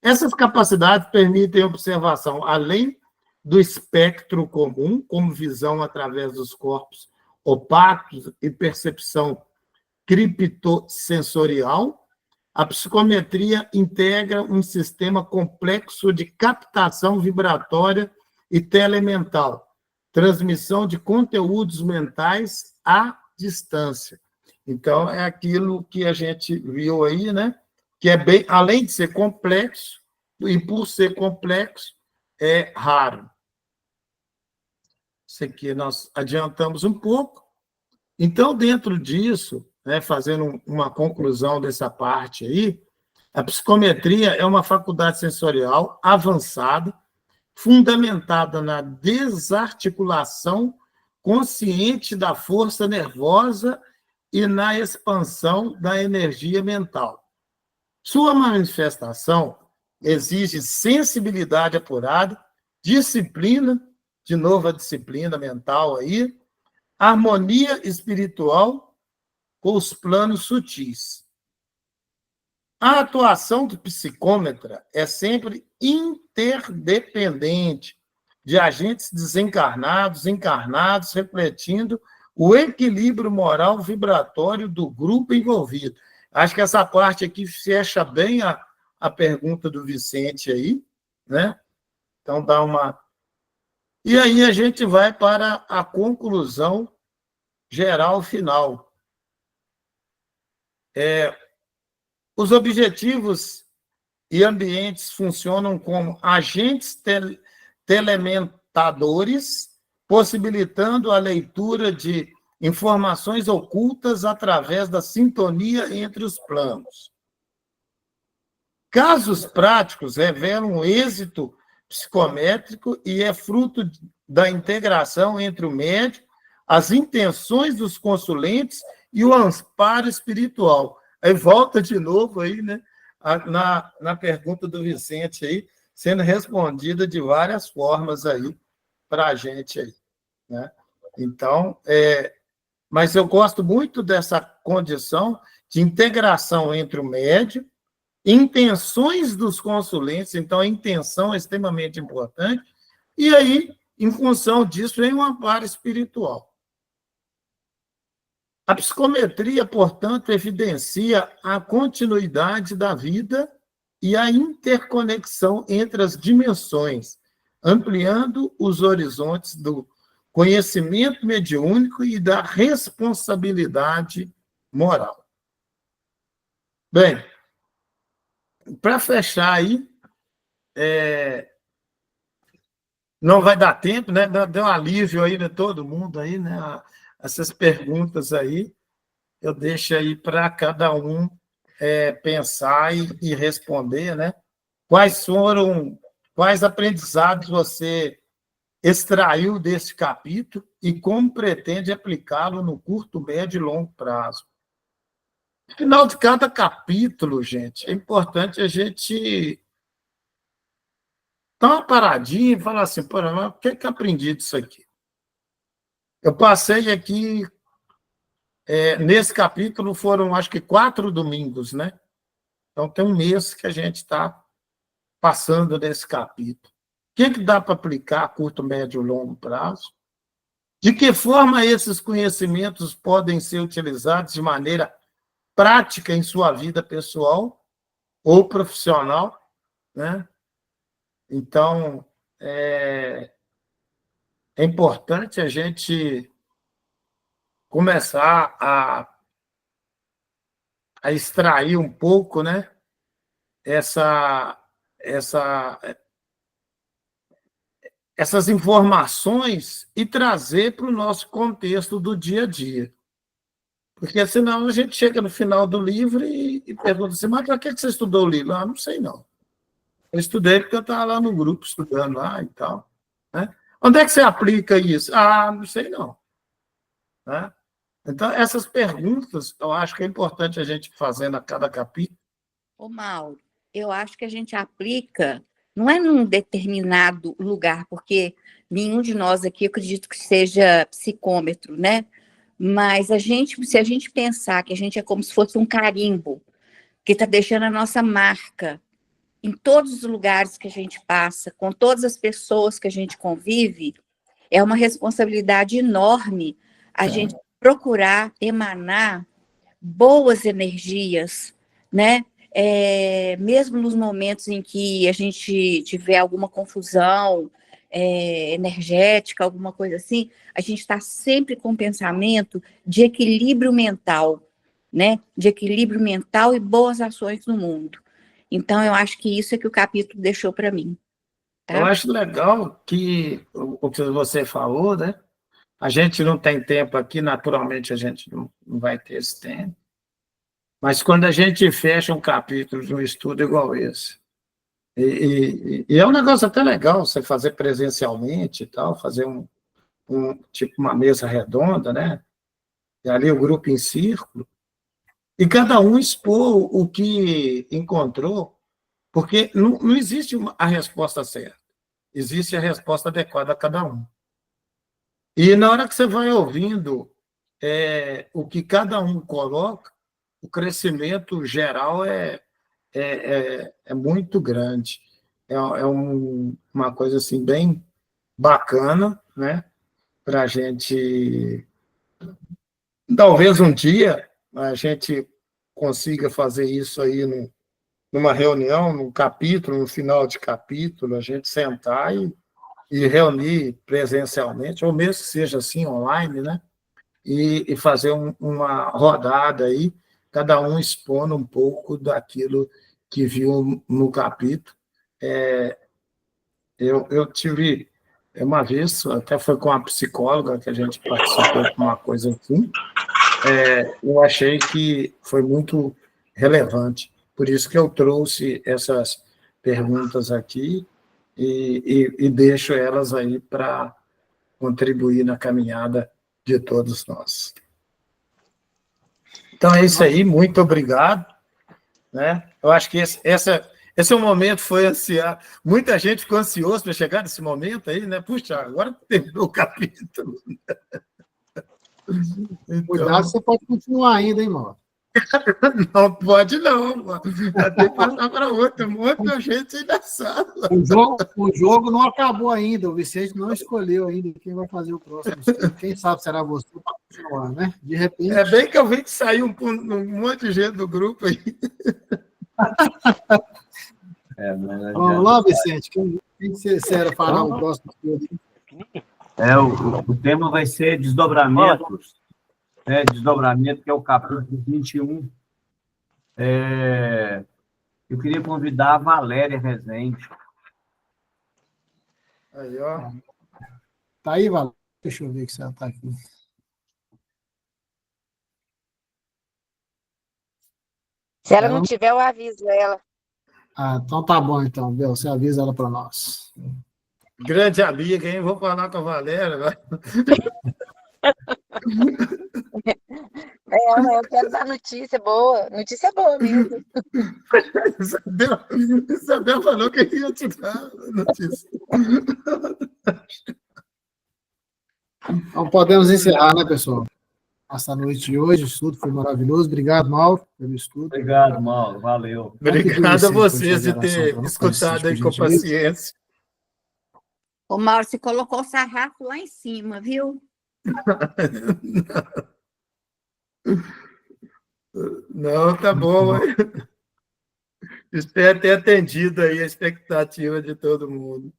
Essas capacidades permitem observação além do espectro comum, como visão através dos corpos opacos e percepção criptosensorial. A psicometria integra um sistema complexo de captação vibratória e telemental, transmissão de conteúdos mentais à distância. Então, é aquilo que a gente viu aí, né? Que além de ser complexo, e por ser complexo, é raro. Isso aqui nós adiantamos um pouco. Então, dentro disso, né, fazendo uma conclusão dessa parte aí, a psicometria é uma faculdade sensorial avançada, fundamentada na desarticulação consciente da força nervosa e na expansão da energia mental. Sua manifestação exige sensibilidade apurada, disciplina, de novo a disciplina mental aí, harmonia espiritual com os planos sutis. A atuação do psicômetra é sempre interdependente de agentes desencarnados, encarnados, refletindo o equilíbrio moral vibratório do grupo envolvido. Acho que essa parte aqui fecha bem a pergunta do Vicente aí, né? Então, dá uma... E aí a gente vai para a conclusão geral final. Os objetivos e ambientes funcionam como agentes telementadores, possibilitando a leitura de informações ocultas através da sintonia entre os planos. Casos práticos revelam o êxito psicométrico e é fruto da integração entre o médico, as intenções dos consulentes e o amparo espiritual. Aí volta de novo aí, né, na pergunta do Vicente aí, sendo respondida de várias formas aí para a gente aí, né? Então, mas eu gosto muito dessa condição de integração entre o médico, intenções dos consulentes, então a intenção é extremamente importante, e aí, em função disso, vem um amparo espiritual. A psicometria, portanto, evidencia a continuidade da vida e a interconexão entre as dimensões, ampliando os horizontes do conhecimento mediúnico e da responsabilidade moral. Bem, para fechar aí, não vai dar tempo, né? Deu um alívio aí de todo mundo aí, né? Essas perguntas aí, eu deixo aí para cada um pensar e responder, né? Quais aprendizados você extraiu desse capítulo e como pretende aplicá-lo no curto, médio e longo prazo? No final de cada capítulo, gente, é importante a gente dar uma paradinha e falar assim, pô, mas o que eu aprendi disso aqui? Eu passei aqui, nesse capítulo foram, acho que 4 domingos, né? Então, tem um mês que a gente está passando nesse capítulo. O que dá para aplicar a curto, médio e longo prazo? De que forma esses conhecimentos podem ser utilizados de maneira prática em sua vida pessoal ou profissional, né? Então, é importante a gente começar a extrair um pouco, né, essas informações e trazer para o nosso contexto do dia a dia. Porque senão a gente chega no final do livro e pergunta assim, mas para que você estudou o livro? Ah, não sei não. Eu estudei porque eu estava lá no grupo estudando lá e tal. Né? Onde é que você aplica isso? Ah, não sei não. Né? Então, essas perguntas, eu acho que é importante a gente fazer a cada capítulo. Ô, Mauro, eu acho que a gente aplica, não é num determinado lugar, porque nenhum de nós aqui, eu acredito que seja psicômetro, né? Mas se a gente pensar que a gente é como se fosse um carimbo, que está deixando a nossa marca em todos os lugares que a gente passa, com todas as pessoas que a gente convive, é uma responsabilidade enorme a gente procurar emanar boas energias, né? Mesmo nos momentos em que a gente tiver alguma confusão energética, alguma coisa assim, a gente está sempre com pensamento de equilíbrio mental, né? De equilíbrio mental e boas ações no mundo. Então, eu acho que isso é que o capítulo deixou para mim. Tá? Eu acho legal que o que você falou, né? A gente não tem tempo aqui, naturalmente a gente não vai ter esse tempo. Mas quando a gente fecha um capítulo de um estudo igual esse, e é um negócio até legal você fazer presencialmente e tal, fazer tipo uma mesa redonda, né? E ali o grupo em círculo, e cada um expor o que encontrou, porque não existe a resposta certa, existe a resposta adequada a cada um. E na hora que você vai ouvindo o que cada um coloca, o crescimento geral é muito grande. Uma coisa assim, bem bacana, né? Para a gente, talvez um dia, a gente consiga fazer isso aí numa reunião, num capítulo, no final de capítulo, a gente sentar e reunir presencialmente, ou mesmo que seja assim, online, né? E fazer uma rodada aí, cada um expondo um pouco daquilo que viu no capítulo. Eu tive uma vez, até foi com a psicóloga que a gente participou de uma coisa assim, eu achei que foi muito relevante. Por isso que eu trouxe essas perguntas aqui e deixo elas aí para contribuir na caminhada de todos nós. Então, é isso aí, muito obrigado. Né? Eu acho que esse é um momento, foi ansiado. Muita gente ficou ansiosa para chegar nesse momento aí, né? Puxa, agora terminou o capítulo. Então, Cuidado, você pode continuar ainda, hein, Mauro? Não pode não, mano. Tem que passar para outro, muita gente aí na sala. O jogo não acabou ainda, o Vicente não escolheu ainda quem vai fazer o próximo. Quem sabe será você para continuar, né? De repente... É bem que eu vi que saiu um monte de gente do grupo aí. Vamos lá, Vicente. Quem você era falar o próximo estudo? O tema vai ser desdobramentos, né? Desdobramento, que é o capítulo 21. Eu queria convidar a Valéria Rezende. Aí, ó. Tá aí, Valéria? Deixa eu ver que você está aqui. Se ela não tiver, eu aviso ela. Ah, então tá bom, então, Bel. Você avisa ela para nós. Grande amiga, hein? Vou falar com a Valéria. Vai. Eu quero dar notícia boa mesmo. Isabel falou que ia te dar a notícia. Então podemos encerrar, né, pessoal? Essa noite de hoje, o estudo foi maravilhoso. Obrigado, Mauro, pelo estudo. Obrigado, Mauro. Valeu. Obrigado a vocês de ter escutado aí com paciência. O Mauro, você colocou o sarrafo lá em cima, viu? Não, tá bom. Espero ter atendido aí a expectativa de todo mundo.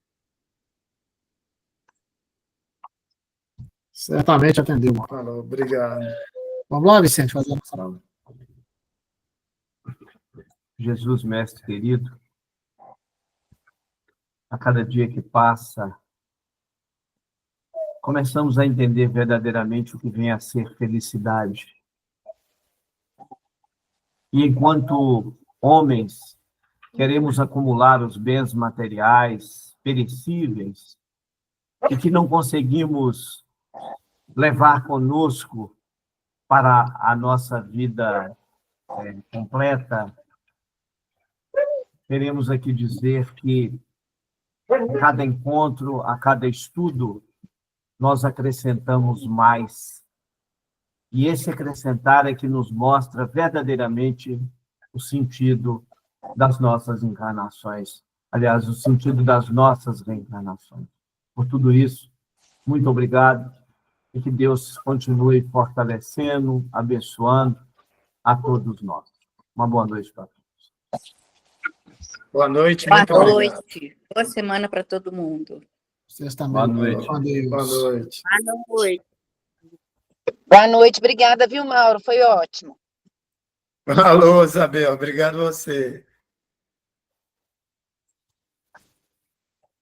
Certamente atendeu, Mauro. Falou, obrigado. Vamos lá, Vicente, fazer a nossa aula. Jesus, mestre querido, a cada dia que passa, começamos a entender verdadeiramente o que vem a ser felicidade. E enquanto homens, queremos acumular os bens materiais, perecíveis, e que não conseguimos levar conosco para a nossa vida completa, queremos aqui dizer que a cada encontro, a cada estudo, nós acrescentamos mais. E esse acrescentar é que nos mostra verdadeiramente o sentido das nossas encarnações. Aliás, o sentido das nossas reencarnações. Por tudo isso, muito obrigado e que Deus continue fortalecendo, abençoando a todos nós. Uma boa noite para todos. Boa noite. Boa Muito obrigado. noite. Boa semana para todo mundo. Vocês também. Boa noite. Boa noite. Boa noite. Boa noite. Obrigada, viu, Mauro? Foi ótimo. Alô, Isabel. Obrigado a você.